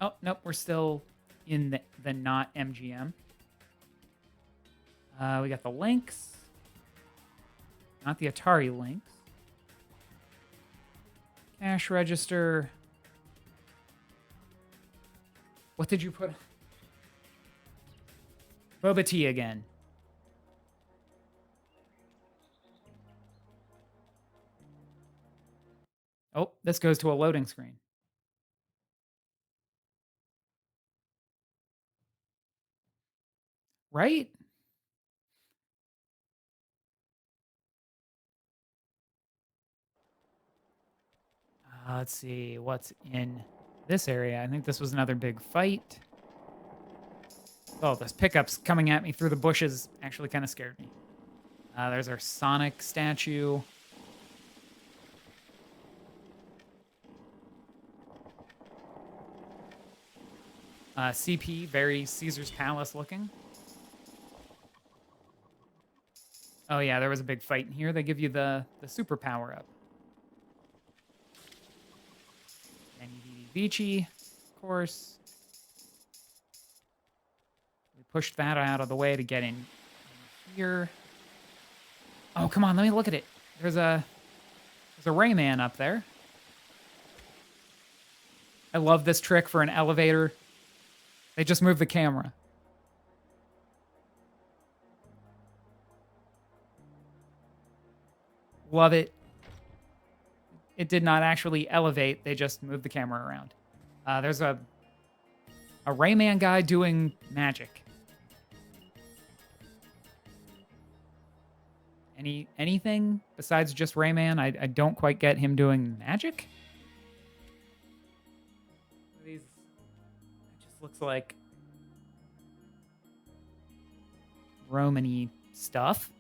Oh, nope, we're still in the not MGM. We got the links. Not the Atari links. Cash register. What did you put? Boba tea again. Oh, this goes to a loading screen. Right? Let's see what's in this area. I think this was another big fight. Oh, those pickups coming at me through the bushes actually kind of scared me. There's our Sonic statue. CP, very Caesar's Palace looking. Oh yeah, there was a big fight in here. They give you the super power up. And Vici, of course. We pushed that out of the way to get in here. Oh, come on, let me look at it. There's a Rayman up there. I love this trick for an elevator. They just move the camera. Love it. It did not actually elevate. They just moved the camera around. There's a Rayman guy doing magic. Anything besides just Rayman? I don't quite get him doing magic. It just looks like Romany stuff.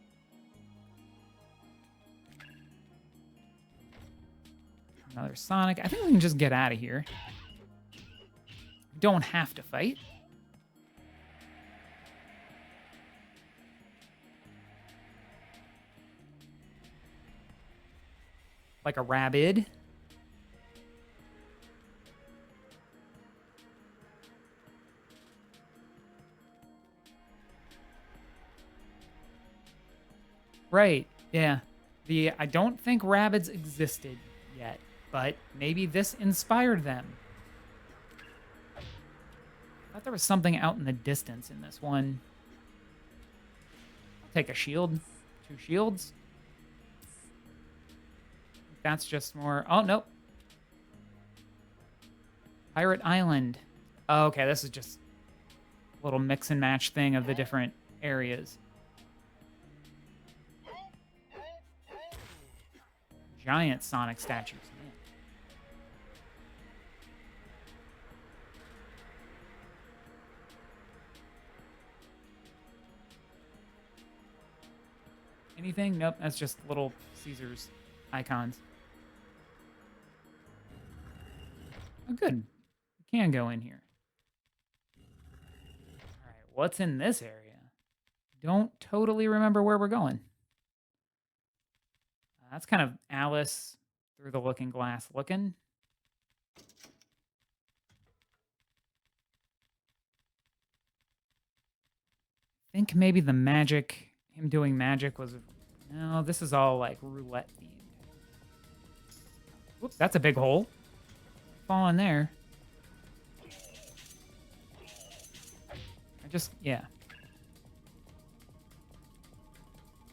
Another Sonic. I think we can just get out of here. Don't have to fight. Like a rabbit. Right, yeah. I don't think rabbits existed yet, but maybe this inspired them. I thought there was something out in the distance in this one. I'll take a shield. 2 shields. That's just more... Oh, nope. Pirate Island. Oh, okay, this is just a little mix and match thing of the different areas. Giant Sonic statues. Man. Anything? Nope, that's just little Caesar's icons. Oh, good. We can go in here. All right, what's in this area? Don't totally remember where we're going. That's kind of Alice through the looking glass looking. I think maybe the magic, him doing magic was... No, this is all like roulette themed. Whoop, that's a big hole. Fall in there. Yeah.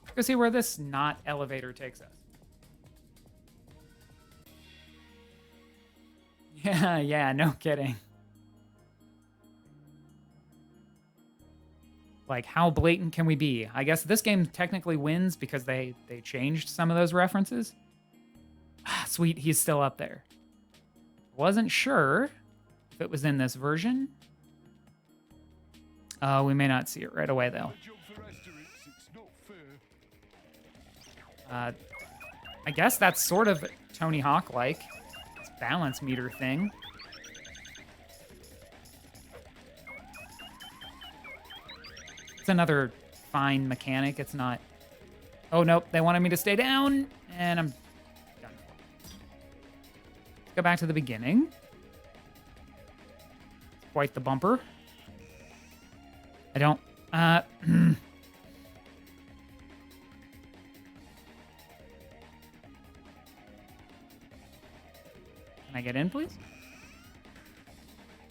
Let's go see where this not elevator takes us. Yeah, no kidding. Like, how blatant can we be? I guess this game technically wins because they changed some of those references. Ah, sweet, he's still up there. Wasn't sure if it was in this version. We may not see it right away, though. I guess that's sort of Tony Hawk-like. It's balance meter thing. It's another fine mechanic. It's not... Oh, nope. They wanted me to stay down, and I'm done. Let's go back to the beginning. It's quite the bumper. I don't... Can I get in, please?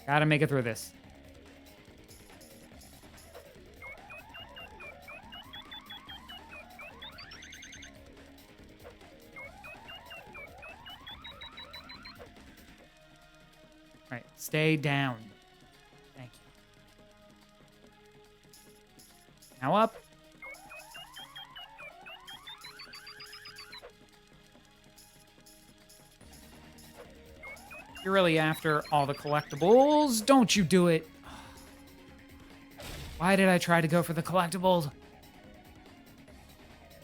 Gotta make it through this. All right, stay down. Thank you. Now up. You're really after all the collectibles. Don't you do it. Why did I try to go for the collectibles?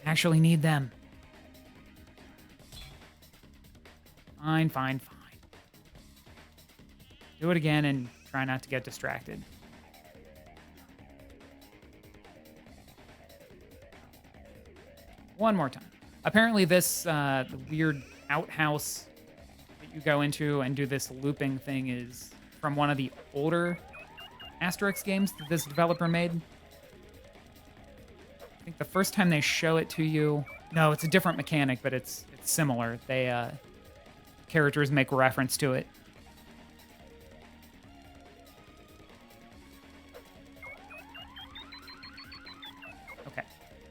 I actually need them. Fine, fine, fine. Do it again and try not to get distracted. One more time. Apparently this the weird outhouse that you go into and do this looping thing is from one of the older Asterix games that this developer made. I think the first time they show it to you... No, it's a different mechanic, but it's similar. They characters make reference to it. Okay.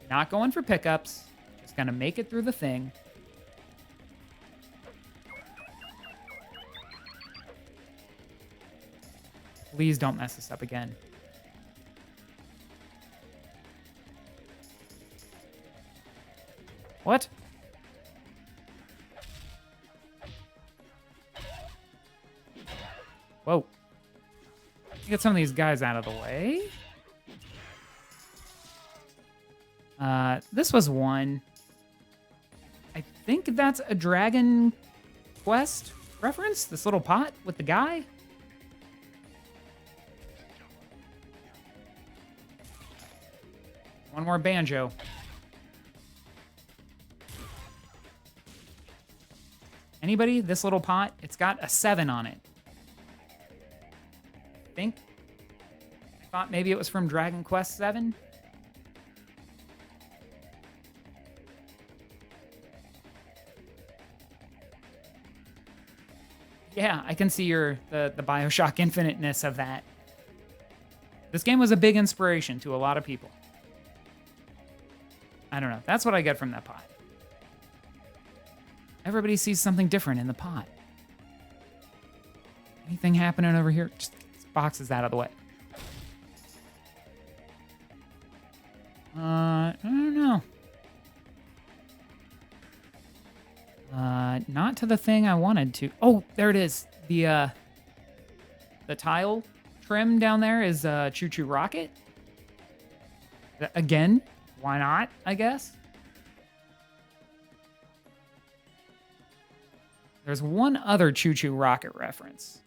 Not going for pickups. Just gonna make it through the thing. Please don't mess this up again. What? Whoa. Get some of these guys out of the way. This was one. I think that's a Dragon Quest reference. This little pot with the guy. One more banjo. Anybody? This little pot? It's got a 7 on it. I thought maybe it was from Dragon Quest 7. Yeah, I can see the BioShock Infiniteness of that. This game was a big inspiration to a lot of people. I don't know. That's what I get from that pot. Everybody sees something different in the pot. Anything happening over here? Just get these boxes out of the way. I don't know. Not to the thing I wanted to. Oh, there it is. The tile trim down there is Choo Choo Rocket. Again, why not, I guess? There's one other Choo Choo Rocket reference.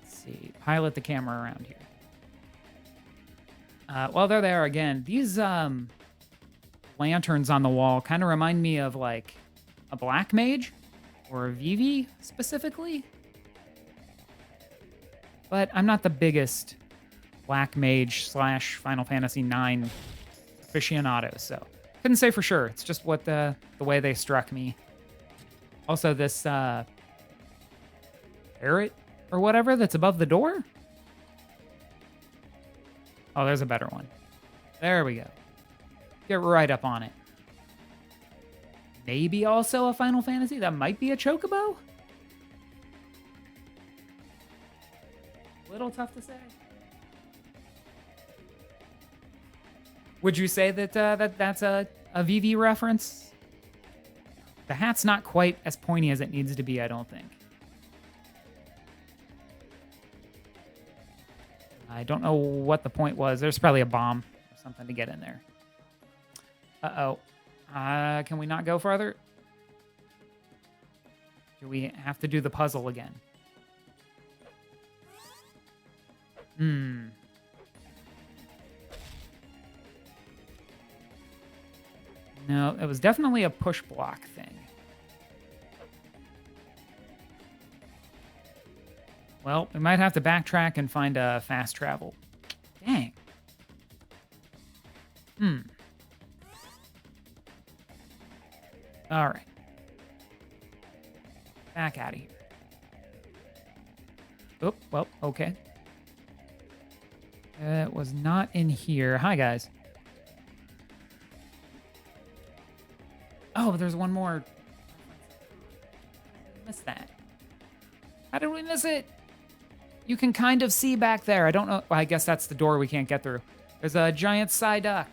Let's see. Pilot the camera around here. Well, there they are again. These lanterns on the wall kind of remind me of like a Black Mage or a Vivi specifically. But I'm not the biggest Black Mage / Final Fantasy IX aficionado, so couldn't say for sure. It's just what the way they struck me. Also, this parrot or whatever that's above the door. Oh, there's a better one. There we go. Get right up on it. Maybe also a Final Fantasy? That might be a Chocobo? Little tough to say. Would you say that that's a VV reference? The hat's not quite as pointy as it needs to be, I don't think. I don't know what the point was. There's probably a bomb or something to get in there. Uh-oh. Can we not go farther? Do we have to do the puzzle again? No, it was definitely a push block thing. Well, we might have to backtrack and find a fast travel. Dang. All right. Back out of here. Oh, well, okay. It was not in here. Hi, guys. Oh, there's one more. Missed that. How did we miss it? You can kind of see back there. I don't know. Well, I guess that's the door we can't get through. There's a giant Psyduck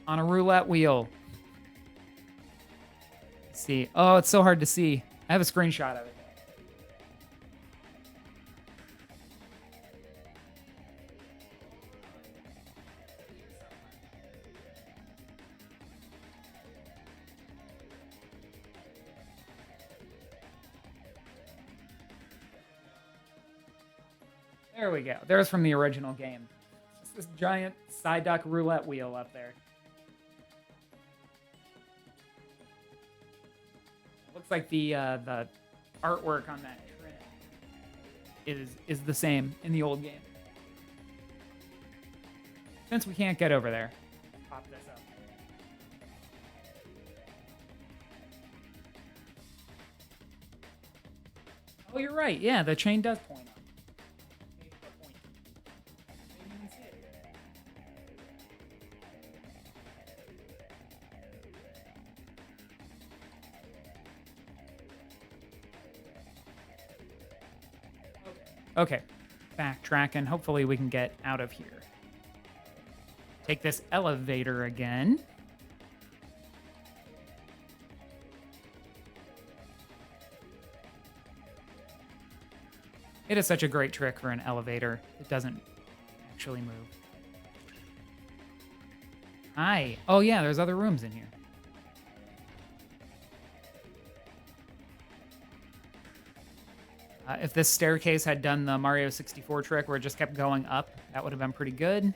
on a roulette wheel. Let's see. Oh, it's so hard to see. I have a screenshot of it. There we go. There's from the original game. It's this giant Psyduck roulette wheel up there. Looks like the artwork on that trim is the same in the old game. Since we can't get over there, let's pop this up. Oh, you're right. Yeah, the chain does point up. Okay, backtracking. Hopefully we can get out of here. Take this elevator again. It is such a great trick for an elevator. It doesn't actually move. Hi. Oh yeah, there's other rooms in here. If this staircase had done the Mario 64 trick where it just kept going up, that would have been pretty good.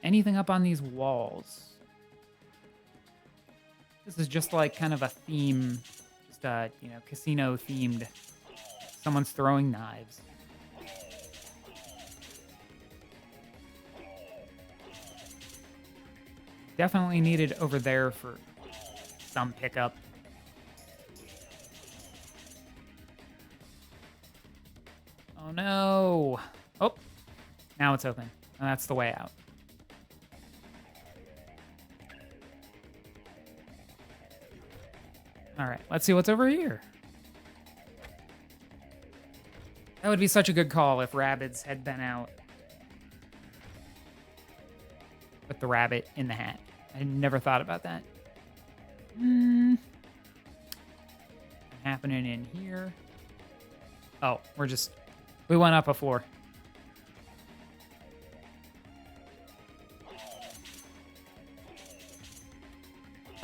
Anything up on these walls? This is just like kind of a theme, just casino themed. Someone's throwing knives. Definitely needed over there for some pickup. Oh no. Oh, now it's open. And that's the way out. All right, let's see what's over here. That would be such a good call if Rabbids had been out with the rabbit in the hat. I never thought about that. Happening in here. Oh, we went up a floor.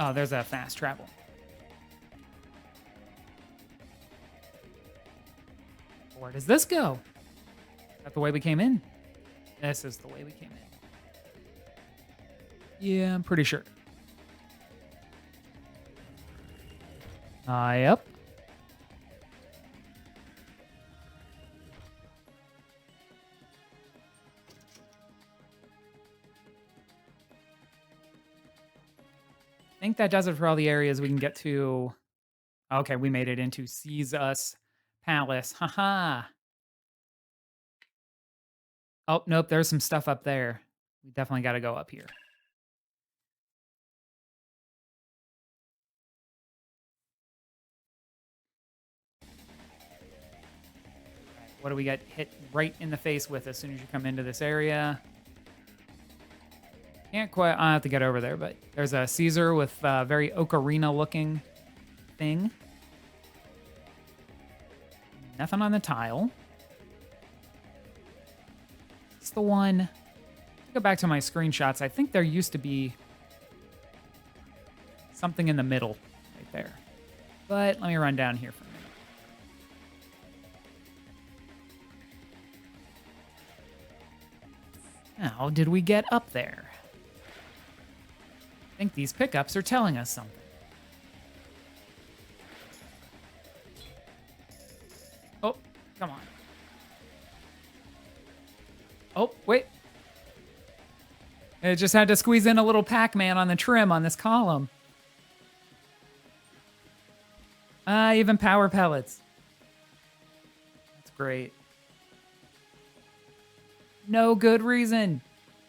Oh, there's a fast travel. Where does this go? Is that the way we came in? This is the way we came in. Yeah, I'm pretty sure. Yep. I think that does it for all the areas we can get to. Okay, we made it into Seize Us Palace. Haha. Oh, nope, there's some stuff up there. We definitely got to go up here. What do we get hit right in the face with as soon as you come into this area? Can't quite. I have to get over there, but there's a Caesar with a very ocarina looking thing. Nothing on the tile. It's the one. Go back to my screenshots. I think there used to be something in the middle right there. But let me run down here for a minute. How did we get up there? I think these pickups are telling us something. Oh, come on. Oh, wait. It just had to squeeze in a little Pac-Man on the trim on this column. Even power pellets. That's great. No good reason.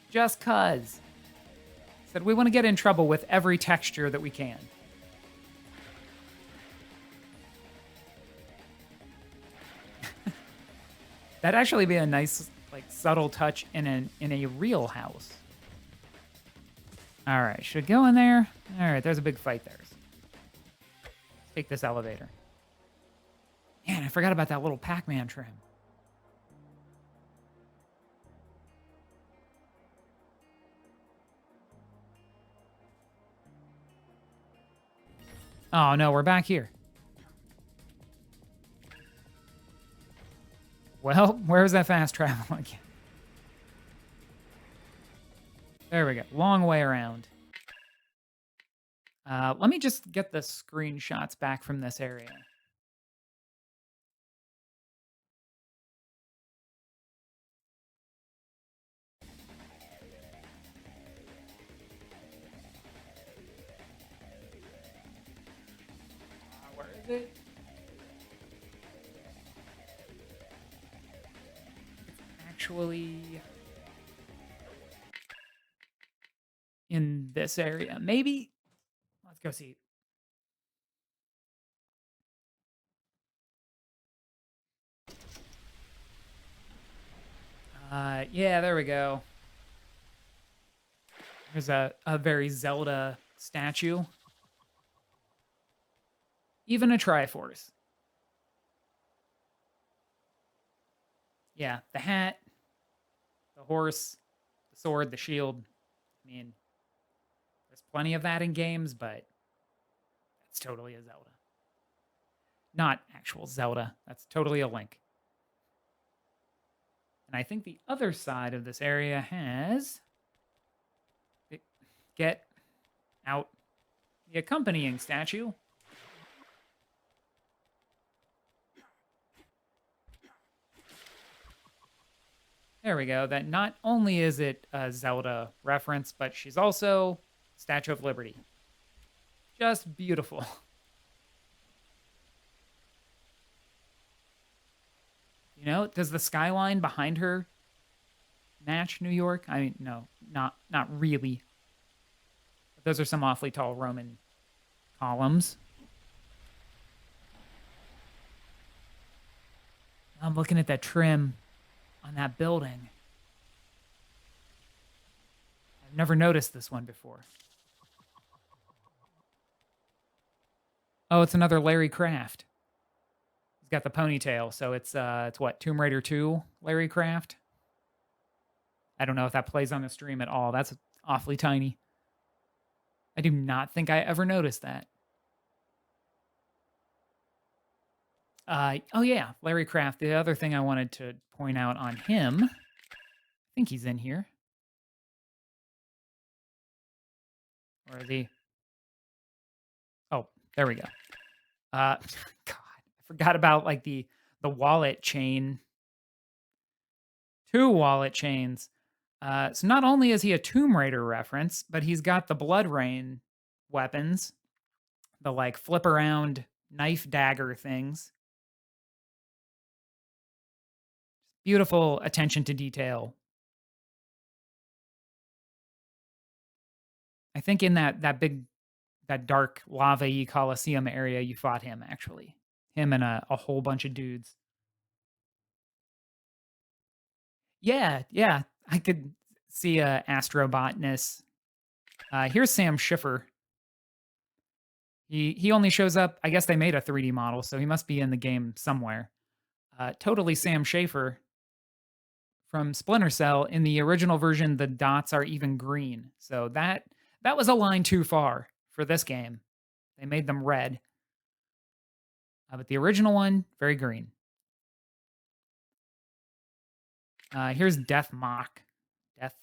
Just cuz. Said we want to get in trouble with every texture that we can. That'd actually be a nice, like, subtle touch in a real house. All right, should go in there. All right, there's a big fight there. Let's take this elevator. Man, I forgot about that little Pac-Man trim. Oh no, we're back here. Well, where's that fast travel again? There we go. Long way around. Let me just get the screenshots back from this area. Where is it? It's actually in this area. Maybe. Let's go see. Yeah, there we go. There's a very Zelda statue. Even a Triforce. Yeah, the hat, the horse, the sword, the shield. I mean, there's plenty of that in games, but that's totally a Zelda. Not actual Zelda. That's totally a Link. And I think the other side of this area has... Get out the accompanying statue. There we go. That not only is it a Zelda reference, but she's also Statue of Liberty. Just beautiful. You know, does the skyline behind her match New York? I mean, no, not really. But those are some awfully tall Roman columns. I'm looking at that trim on that building. I've never noticed this one before. Oh, it's another Larry Kraft. He's got the ponytail, so it's what, Tomb Raider 2 Larry Kraft? I don't know if that plays on the stream at all. That's awfully tiny. I do not think I ever noticed that. Oh yeah, Larry Kraft. The other thing I wanted to point out on him, I think he's in here. Where is he? Oh, there we go. God, I forgot about like the wallet chain. 2 wallet chains. So not only is he a Tomb Raider reference, but he's got the Blood Rain weapons, the like flip around knife dagger things. Beautiful attention to detail. I think in that dark lava-y Coliseum area, you fought him actually. Him and a whole bunch of dudes. Yeah, yeah. I could see a astrobotanist. Here's Sam Schiffer. He only shows up. I guess they made a 3D model, so he must be in the game somewhere. Totally Sam Schaefer from Splinter Cell. In the original version, the dots are even green. So that was a line too far for this game. They made them red. But the original one, very green. Here's Death Mach. Death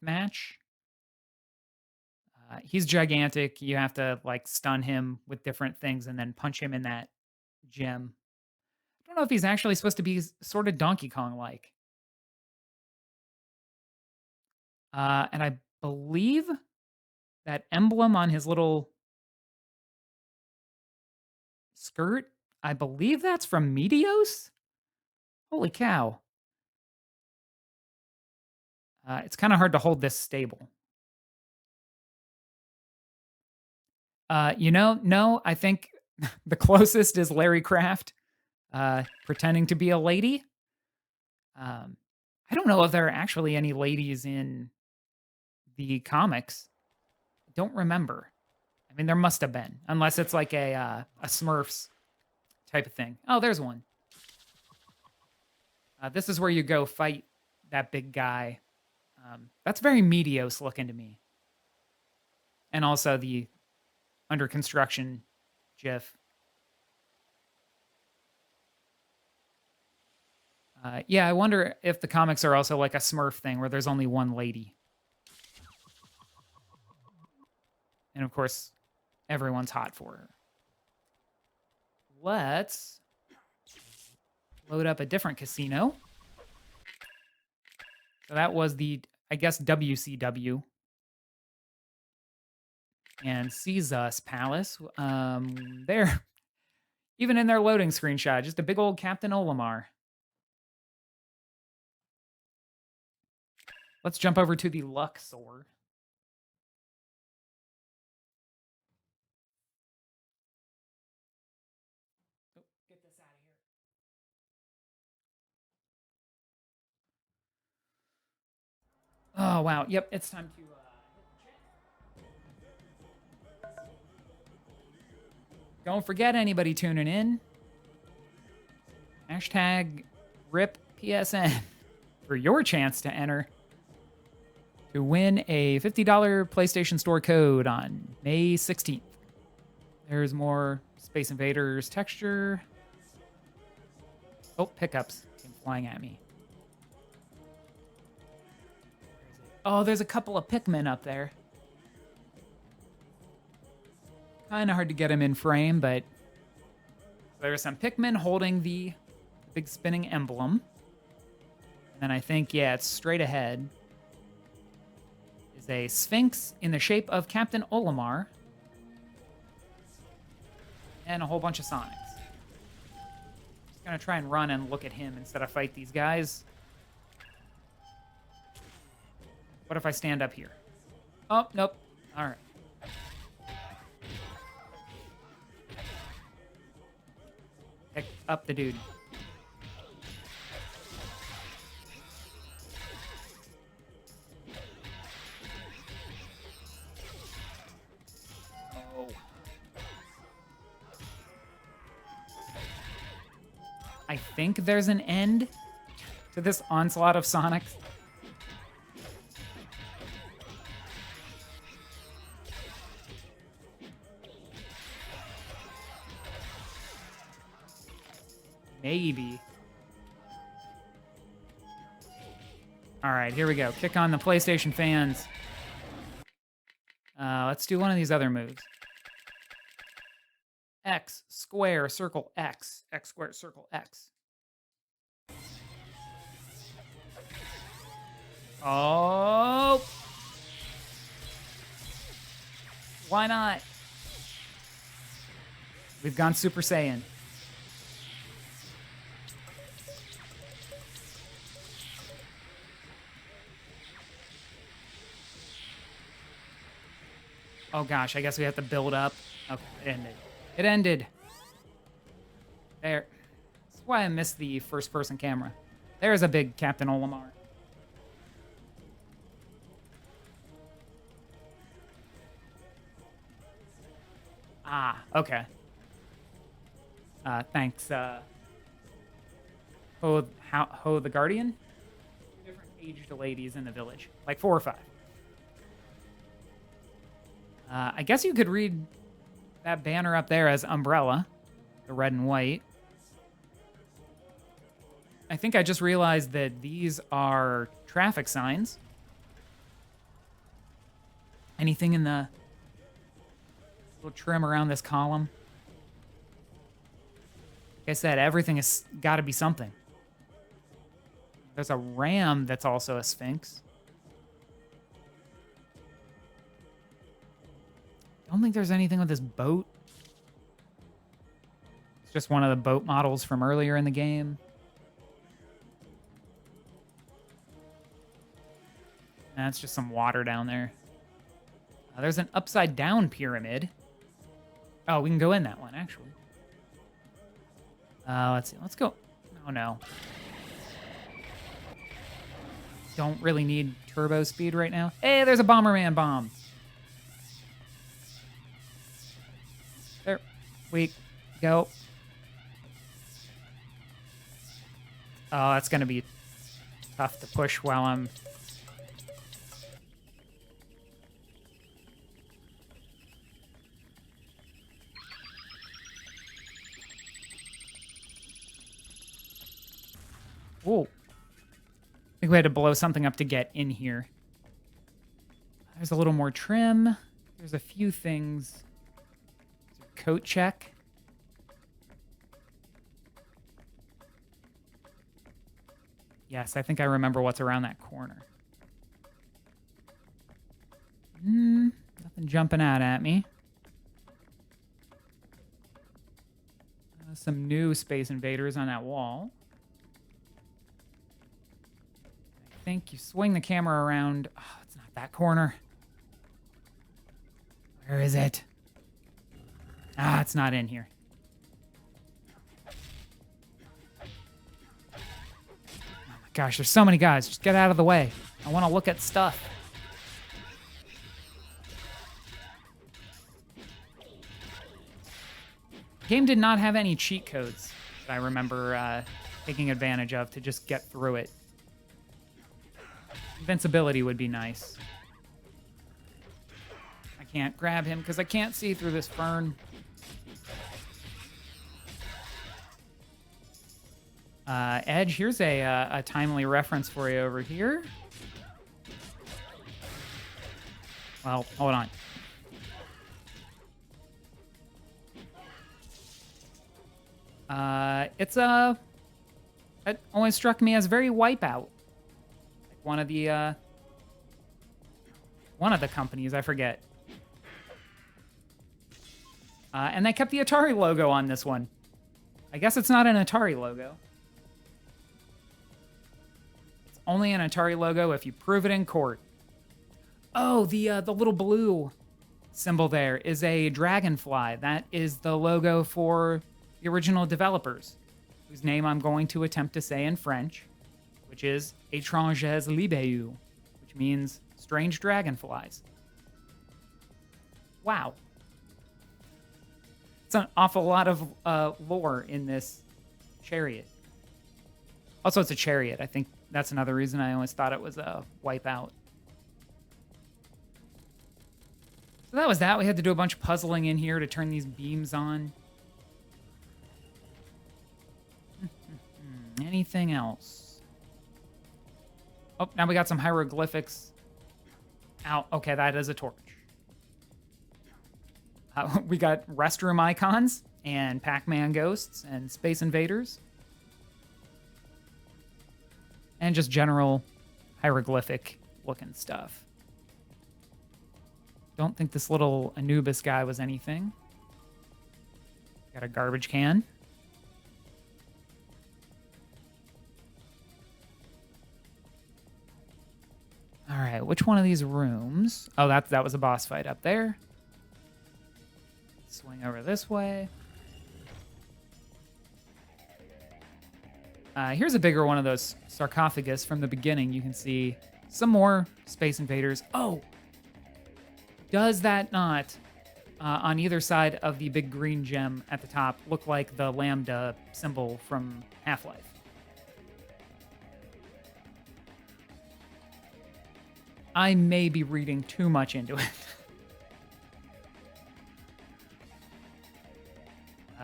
Match. He's gigantic. You have to like stun him with different things and then punch him in that gem. I don't know if he's actually supposed to be sort of Donkey Kong like. And I believe that emblem on his little skirt, I believe that's from Meteos? Holy cow. It's kind of hard to hold this stable. No, I think the closest is Larry Kraft pretending to be a lady. I don't know if there are actually any ladies in the comics. I don't remember. I mean, there must have been, unless it's like a Smurfs type of thing. Oh, there's one. This is where you go fight that big guy. That's very Meteos looking to me. And also the under construction GIF. Yeah, I wonder if the comics are also like a Smurf thing where there's only one lady. And of course, everyone's hot for her. Let's load up a different casino. So that was the, I guess, WCW. And Caesar's Palace. There, even in their loading screenshot, just a big old Captain Olimar. Let's jump over to the Luxor. Oh, get this out of here. Oh, wow. Yep, it's time to... Don't forget anybody tuning in. Hashtag RIPPSN for your chance to enter to win a $50 PlayStation Store code on May 16th. There's more Space Invaders texture. Oh, pickups came flying at me. Oh, there's a couple of Pikmin up there. Kind of hard to get him in frame, but there's some Pikmin holding the big spinning emblem. And then I think, yeah, it's straight ahead is a Sphinx in the shape of Captain Olimar. And a whole bunch of Sonics. Just gonna try and run and look at him instead of fight these guys. What if I stand up here? Oh, nope. All right. Pick up the dude. Oh. I think there's an end to this onslaught of Sonics. Maybe. All right, here we go. Kick on the PlayStation fans. Let's do one of these other moves. X, square, circle, X. X, square, circle, X. Oh! Why not? We've gone Super Saiyan. Oh gosh, I guess we have to build up. Okay, it ended. It ended. There. That's why I missed the first-person camera. There's a big Captain Olimar. Ah, okay. Thanks, Ho the Guardian? Different aged ladies in the village. Like 4 or 5. I guess you could read that banner up there as Umbrella, the red and white. I think I just realized that these are traffic signs. Anything in the little trim around this column? Like I said, everything has got to be something. There's a ram that's also a Sphinx. don't think there's anything with this boat. It's just one of the boat models from earlier in the game. That's just some water down there. There's an upside down pyramid. Oh, we can go in that one, actually. Let's see. Let's go. Oh, no. Don't really need turbo speed right now. Hey, there's a Bomberman bomb. There we go. Oh, that's going to be tough to push while I'm... Whoa. I think we had to blow something up to get in here. There's a little more trim. There's a few things. Coat check. Yes, I think I remember what's around that corner. Nothing jumping out at me. Some new Space Invaders on that wall. I think you swing the camera around. Oh, it's not that corner. Where is it? Ah, it's not in here. Oh my gosh, there's so many guys. Just get out of the way. I want to look at stuff. The game did not have any cheat codes that I remember taking advantage of to just get through it. Invincibility would be nice. I can't grab him because I can't see through this fern. Edge, here's a timely reference for you over here. Well, hold on. It always struck me as very Wipeout. Like one of the companies, I forget. And they kept the Atari logo on this one. I guess it's not an Atari logo. It's only an Atari logo if you prove it in court. Oh, the little blue symbol there is a dragonfly. That is the logo for the original developers, whose name I'm going to attempt to say in French, which is Étranges Libéus, which means strange dragonflies. Wow. It's an awful lot of lore in this chariot. Also, it's a chariot. I think that's another reason I always thought it was a Wipeout. So that was that. We had to do a bunch of puzzling in here to turn these beams on. Anything else? Oh, now we got some hieroglyphics. Ow, okay, that is a torch. We got restroom icons and Pac-Man ghosts and Space Invaders. And just general hieroglyphic looking stuff. Don't think this little Anubis guy was anything. Got a garbage can. All right, which one of these rooms? Oh, that was a boss fight up there. Swing over this way. Here's a bigger one of those sarcophagus from the beginning. You can see some more Space Invaders. Oh! Does that not, on either side of the big green gem at the top, look like the lambda symbol from Half-Life? I may be reading too much into it.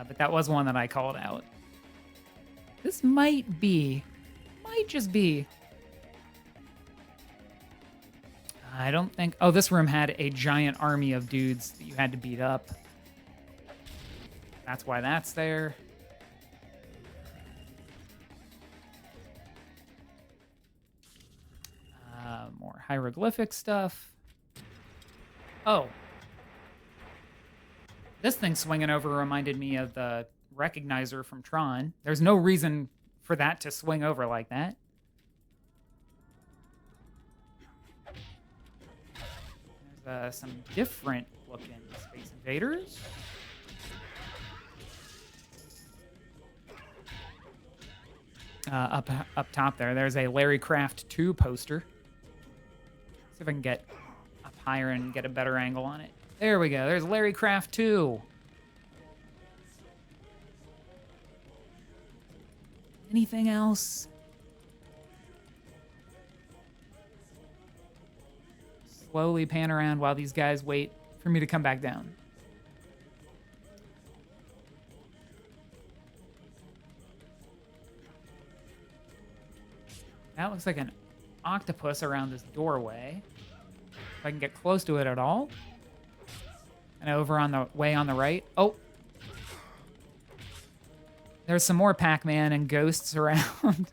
But that was one that I called out. This might just be. I don't think... Oh, this room had a giant army of dudes that you had to beat up. That's why that's there. More hieroglyphic stuff. Oh. This thing swinging over reminded me of the recognizer from Tron. There's no reason for that to swing over like that. There's some different looking Space Invaders. Up top there's a Larry Craft 2 poster. See if I can get up higher and get a better angle on it. There we go. There's Larry Craft 2. Anything else? Slowly pan around while these guys wait for me to come back down. That looks like an octopus around this doorway. If I can get close to it at all. And over on the way on the right. Oh! There's some more Pac-Man and ghosts around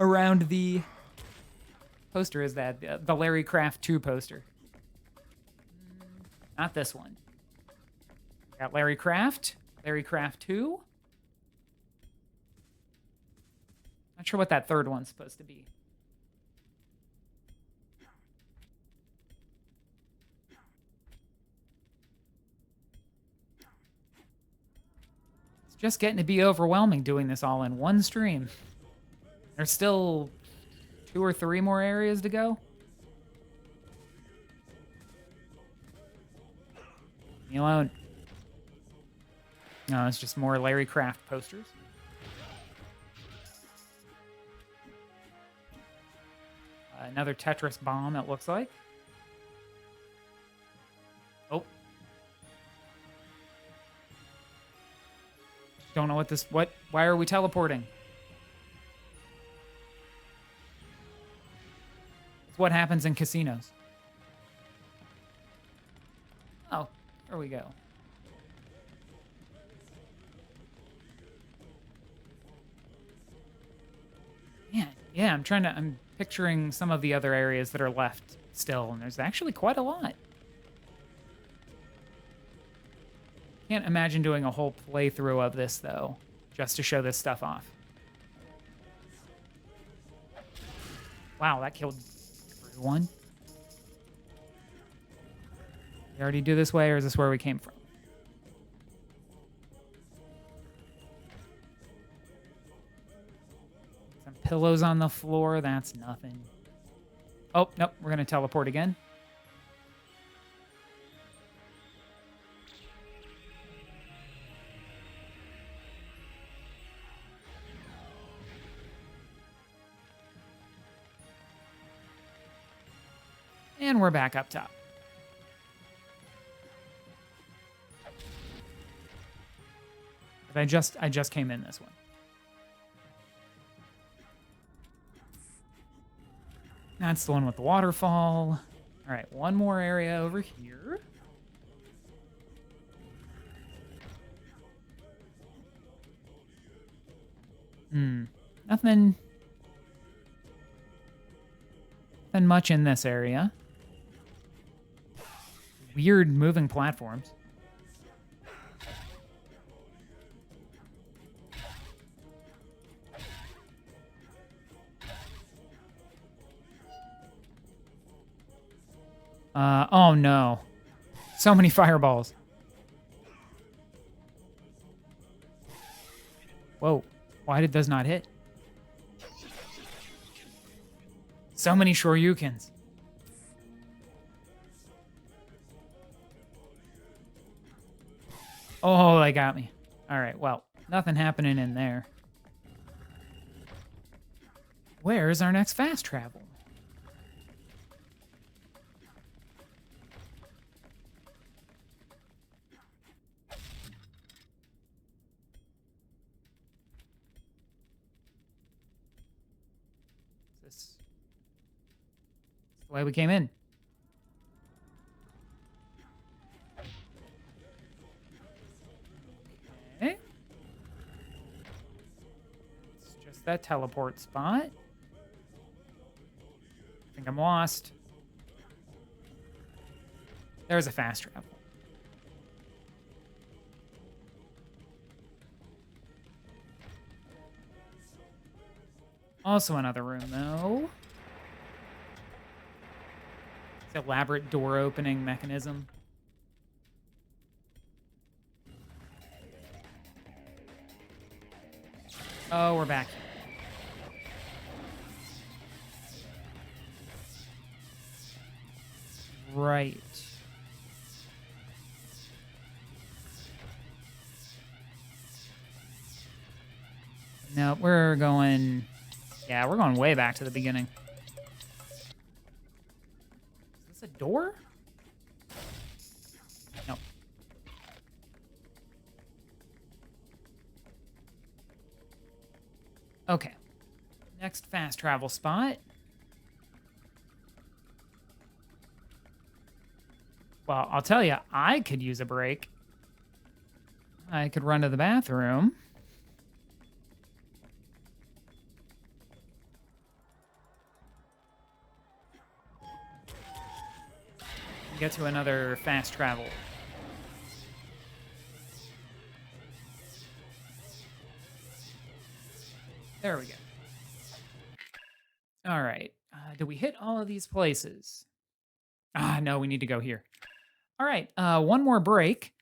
around the poster. Is that the Larry Craft 2 poster? Not this one. Got Larry Craft 2. Not sure what that third one's supposed to be. It's just getting to be overwhelming doing this all in one stream. There's still 2 or 3 more areas to go. Leave me alone. No, it's just more Larry Craft posters. Another Tetris bomb, it looks like. Oh. Don't know why are we teleporting? It's what happens in casinos. Oh, there we go. Yeah, I'm picturing some of the other areas that are left still, and there's actually quite a lot. Can't imagine doing a whole playthrough of this, though, just to show this stuff off. Wow, that killed everyone. We already do this way, or is this where we came from? Some pillows on the floor, that's nothing. Oh, nope, we're gonna teleport again. And we're back up top. But I just came in this one. That's the one with the waterfall. All right, one more area over here. Nothing much in this area. Weird moving platforms. Oh no. So many fireballs. Whoa. Why did those not hit? So many Shoryukens. Oh, they got me. All right, well, nothing happening in there. Where's our next fast travel? This is the way we came in. Okay. It's just that teleport spot. I think I'm lost. There's a fast travel. Also another room, though. This elaborate door opening mechanism. Oh, we're back here. Right. No, we're going... Yeah, we're going way back to the beginning. Is this a door? No. Okay. Next fast travel spot. Well, I'll tell you, I could use a break. I could run to the bathroom. Get to another fast travel. There we go. All right. Did we hit all of these places? No, we need to go here. All right. One more break.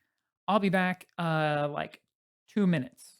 I'll be back like 2 minutes.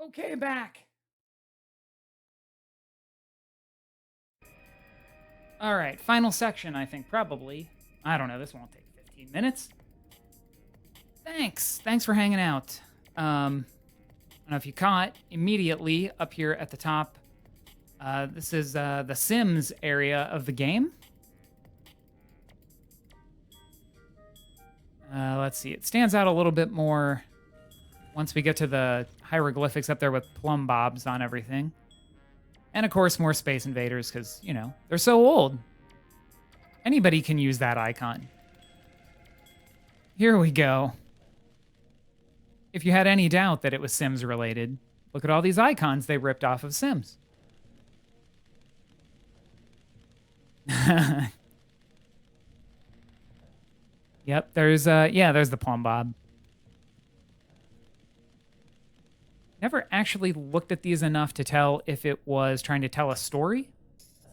Okay, back. All right, final section, I think, probably. I don't know, this won't take 15 minutes. Thanks for hanging out. I don't know if you caught, immediately up here at the top, this is the Sims area of the game. Let's see, it stands out a little bit more once we get to the hieroglyphics up there with plumb bobs on everything. And of course, more Space Invaders, because, you know, they're so old. Anybody can use that icon. Here we go. If you had any doubt that it was Sims related, look at all these icons they ripped off of Sims. Yep, there's the plumb bob. Never actually looked at these enough to tell if it was trying to tell a story.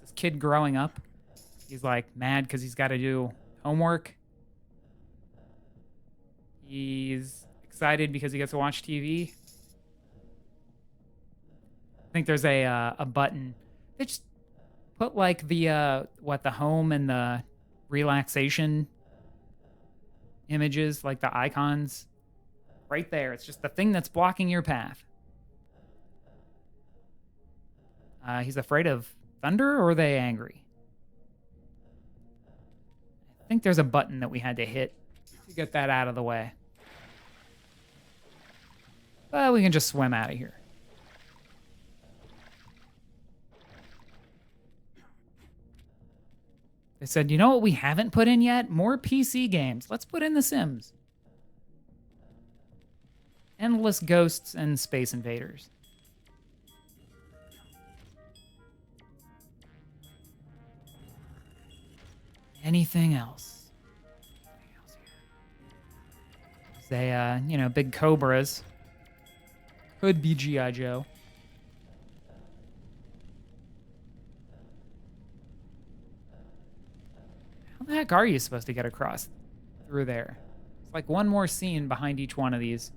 This kid growing up, He's like mad because he's got to do homework. He's excited because he gets to watch TV. I think there's a button. They just put like the home and the relaxation images, like the icons, right there. It's just the thing that's blocking your path. He's afraid of thunder, or are they angry? I think there's a button that we had to hit to get that out of the way. But we can just swim out of here. They said, you know what we haven't put in yet? More PC games. Let's put in The Sims. Endless Ghosts and Space Invaders. Anything else? They, big cobras. Could be G.I. Joe. How the heck are you supposed to get across through there? It's like one more scene behind each one of these.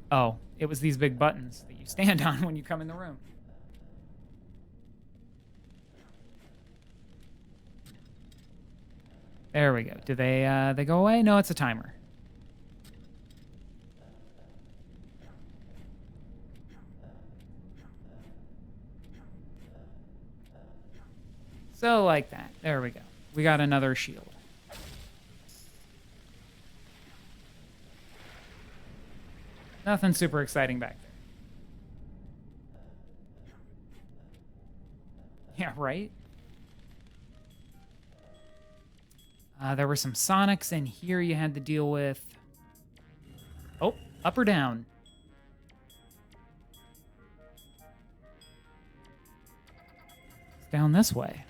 Oh, it was these big buttons that you stand on when you come in the room. There we go. Do they go away? No, it's a timer. So like that. There we go. We got another shield. Nothing super exciting back there. Yeah, right? There were some Sonics in here you had to deal with. Oh, up or down? It's down this way.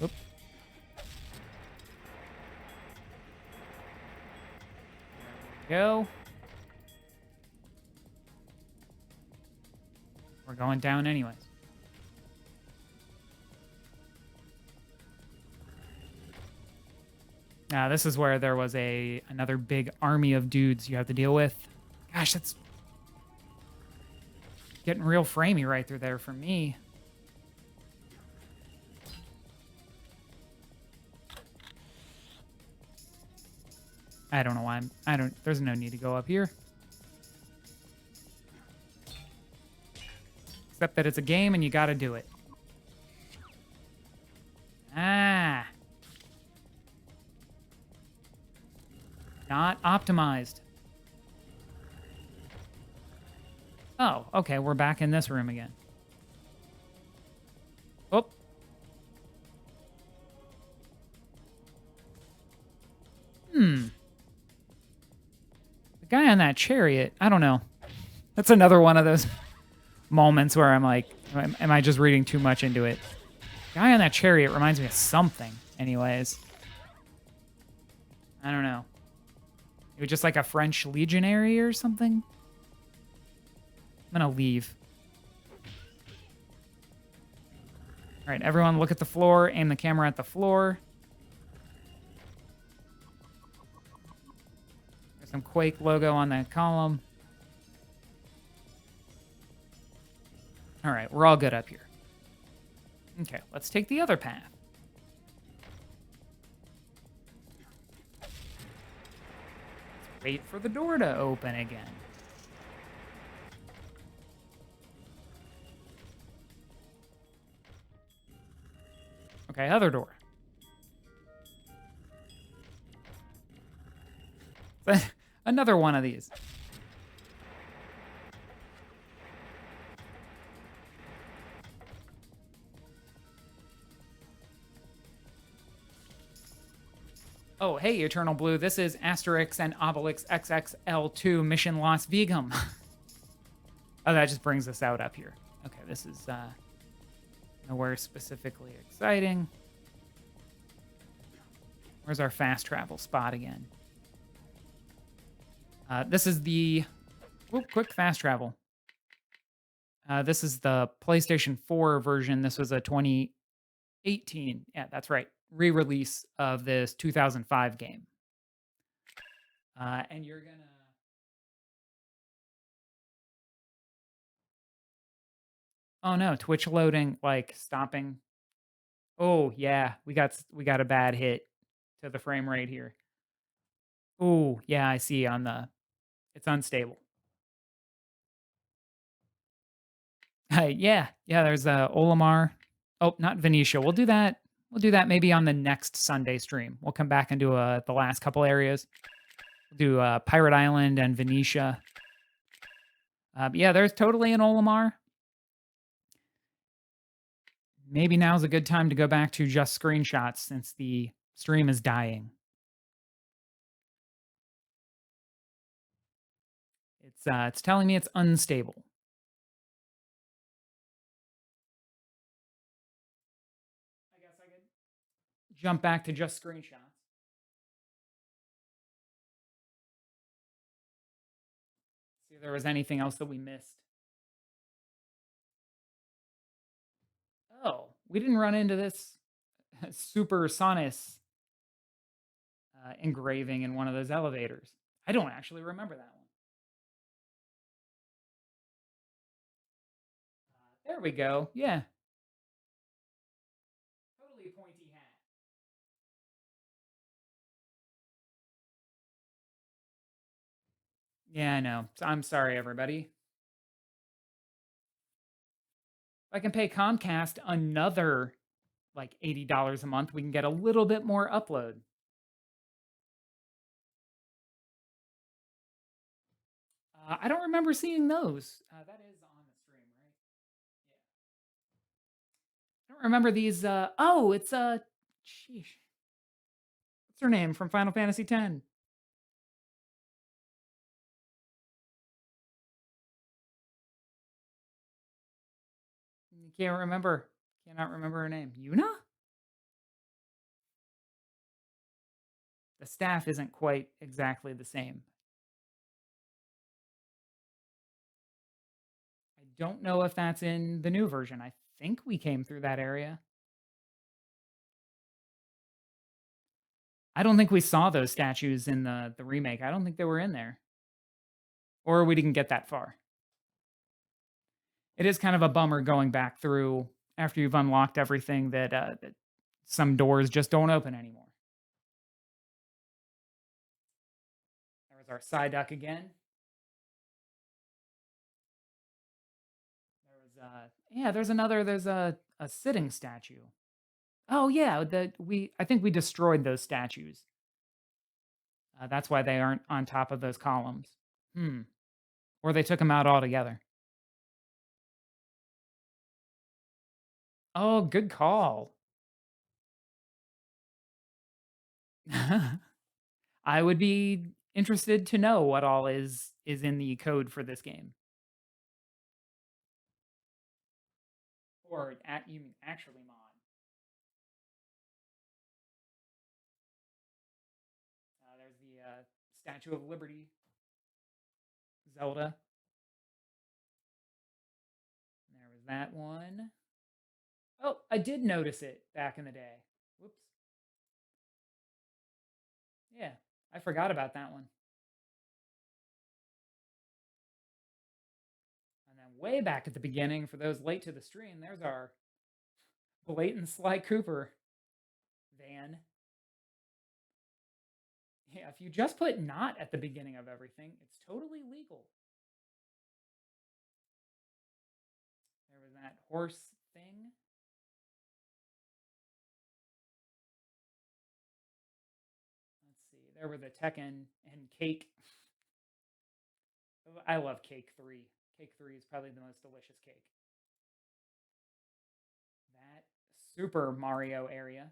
Oop. There we go. We're going down anyways. This is where there was another big army of dudes you have to deal with. Gosh, that's getting real framey right through there for me. I don't know why there's no need to go up here. Except that it's a game and you gotta do it. Ah. Not optimized. Oh, okay, we're back in this room again. Oh. The guy on that chariot, I don't know. That's another one of those moments where I'm like, am I just reading too much into it? The guy on that chariot reminds me of something, anyways. I don't know. It was just like a French legionary or something. I'm gonna leave. All right, everyone look at the floor, aim the camera at the floor. There's some Quake logo on that column. All right, we're all good up here. Okay, let's take the other path. Wait for the door to open again. Okay, other door. Another one of these. Oh, hey, Eternal Blue. This is Asterix and Obelix XXL2 Mission Lost Vegum. Oh, that just brings us out up here. Okay, this is nowhere specifically exciting. Where's our fast travel spot again? This is the... Whoop, quick fast travel. This is the PlayStation 4 version. This was a 2018. Yeah, that's right. Re-release of this 2005 game. And you're gonna. Oh no, Twitch loading, like stopping. Oh yeah, we got a bad hit to the frame rate here. Oh yeah, I see on the. It's unstable. Yeah, yeah. There's Olimar. Oh, not Venetia. We'll do that. We'll do that maybe on the next Sunday stream. We'll come back and do the last couple areas. We'll do Pirate Island and Venetia. But yeah, there's totally an Olimar. Maybe now's a good time to go back to just screenshots since the stream is dying. It's telling me it's unstable. I guess I could jump back to just screenshots. See if there was anything else that we missed. Oh, we didn't run into this Super Sonus engraving in one of those elevators. I don't actually remember that one. There we go. Yeah. Totally pointy hat. Yeah, I know. I'm sorry, everybody. If I can pay Comcast another like $80 a month, we can get a little bit more upload. I don't remember seeing those. That is on the stream, right? Yeah. I don't remember these. Oh, it's sheesh. What's her name from Final Fantasy X? Can't remember. Cannot remember her name. Yuna? The staff isn't quite exactly the same. I don't know if that's in the new version. I think we came through that area. I don't think we saw those statues in the remake. I don't think they were in there. Or we didn't get that far. It is kind of a bummer going back through after you've unlocked everything that some doors just don't open anymore. There was our Psyduck again. There was yeah, there's a sitting statue. Oh yeah, I think we destroyed those statues. That's why they aren't on top of those columns. Hmm. Or they took them out altogether. Oh, good call. I would be interested to know what all is in the code for this game. Or you mean actually mod. There's the Statue of Liberty, Zelda. There was that one. Oh, I did notice it back in the day. Whoops. Yeah, I forgot about that one. And then way back at the beginning, for those late to the stream, there's our blatant Sly Cooper van. Yeah, if you just put not at the beginning of everything, it's totally legal. There was that horse thing. Let's see. There were the Tekken and Cake. I love Cake 3. Cake 3 is probably the most delicious cake. That Super Mario area.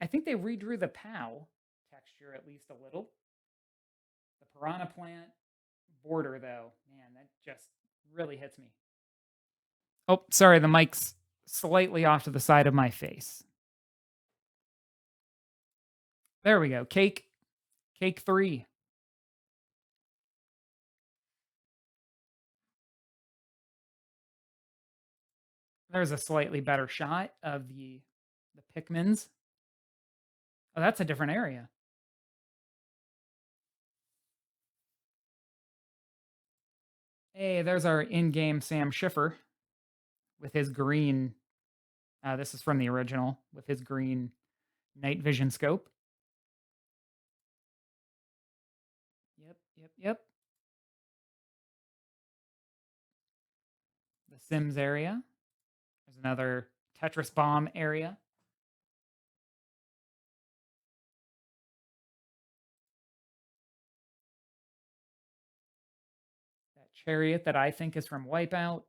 I think they redrew the POW texture at least a little. The Piranha Plant border, though, man, that just really hits me. Oh, sorry, the mic's slightly off to the side of my face. There we go. Cake 3. There's a slightly better shot of the Pikmins. Oh, that's a different area. Hey, there's our in-game Sam Schiffer with his green. This is from the original with his green night vision scope. Yep, yep, yep. The Sims area. There's another Tetris bomb area. That chariot that I think is from Wipeout.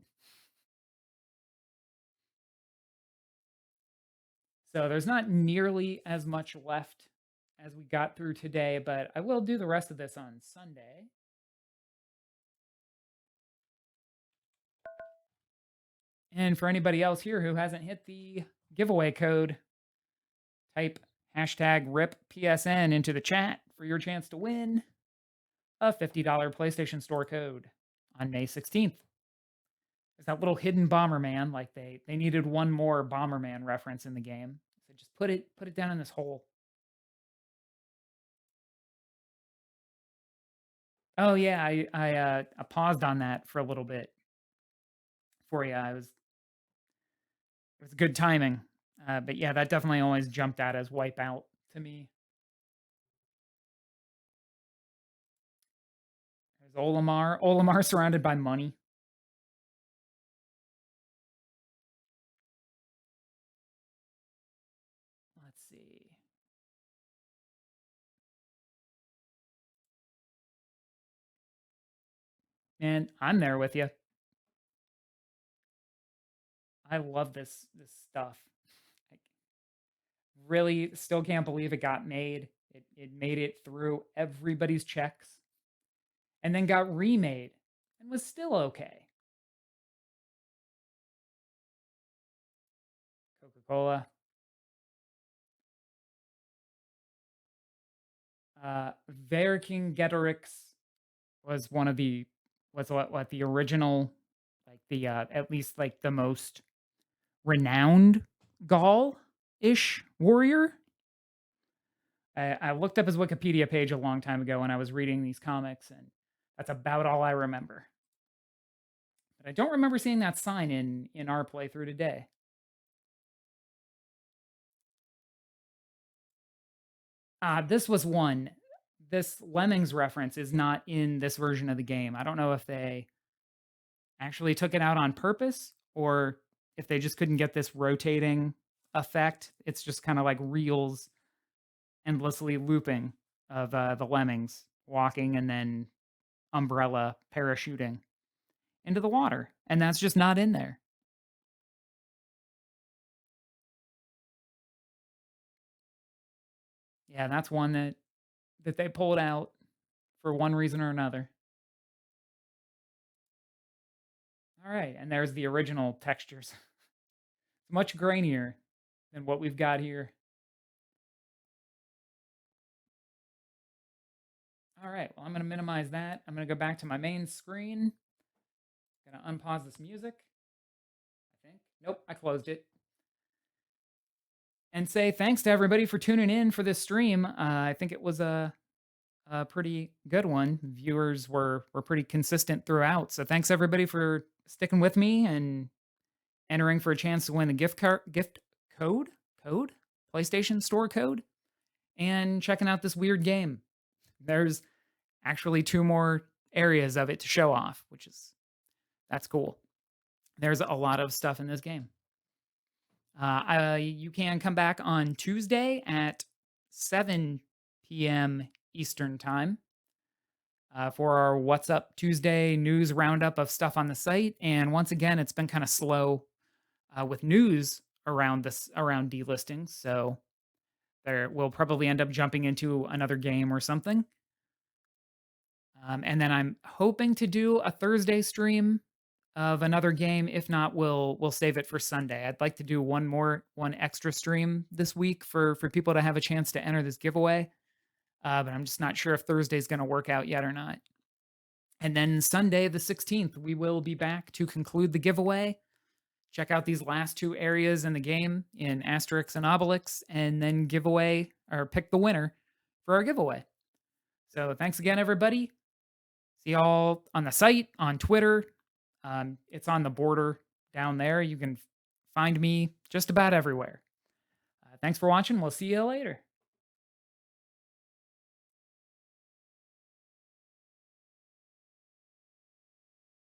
So there's not nearly as much left as we got through today, but I will do the rest of this on Sunday. And for anybody else here who hasn't hit the giveaway code, type hashtag RIPPSN into the chat for your chance to win a $50 PlayStation Store code on May 16th. There's that little hidden Bomberman, like they needed one more Bomberman reference in the game. So just put it down in this hole. Oh yeah, I paused on that for a little bit for you. It was good timing. But yeah, that definitely always jumped out as Wipeout to me. There's Olimar. Olimar surrounded by money. Let's see. Man, I'm there with you. I love this stuff. I really still can't believe it got made. It made it through everybody's checks and then got remade and was still okay. Coca-Cola. Vercingetorix was one of the what the original, like the at least like the most renowned Gaul-ish warrior. I looked up his Wikipedia page a long time ago when I was reading these comics, and that's about all I remember. But I don't remember seeing that sign in our playthrough today. This was one. This Lemmings reference is not in this version of the game. I don't know if they actually took it out on purpose or if they just couldn't get this rotating effect. It's just kind of like reels endlessly looping of the lemmings walking and then umbrella parachuting into the water. And that's just not in there. Yeah, that's one that they pulled out for one reason or another. All right, and there's the original textures. It's much grainier than what we've got here. All right, well, I'm going to minimize that. I'm going to go back to my main screen. Going to unpause this music, I think. Nope, I closed it. And say thanks to everybody for tuning in for this stream. I think it was a pretty good one. Viewers were pretty consistent throughout. So thanks everybody for sticking with me and entering for a chance to win the gift code, PlayStation Store code, and checking out this weird game. There's actually 2 more areas of it to show off, that's cool. There's a lot of stuff in this game. You can come back on Tuesday at 7 p.m. Eastern Time for our What's Up Tuesday news roundup of stuff on the site. And once again, it's been kind of slow with news around delisting. So we'll probably end up jumping into another game or something. And then I'm hoping to do a Thursday stream of another game. If not, we'll save it for Sunday. I'd like to do one extra stream this week for people to have a chance to enter this giveaway. But I'm just not sure if Thursday's going to work out yet or not. And then Sunday, the 16th, we will be back to conclude the giveaway. check out these last two areas in the game in Asterix and Obelix, and then give away or pick the winner for our giveaway. So thanks again, everybody. See y'all on the site, on Twitter. It's on the border down there. You can find me just about everywhere. Thanks for watching. We'll see you later.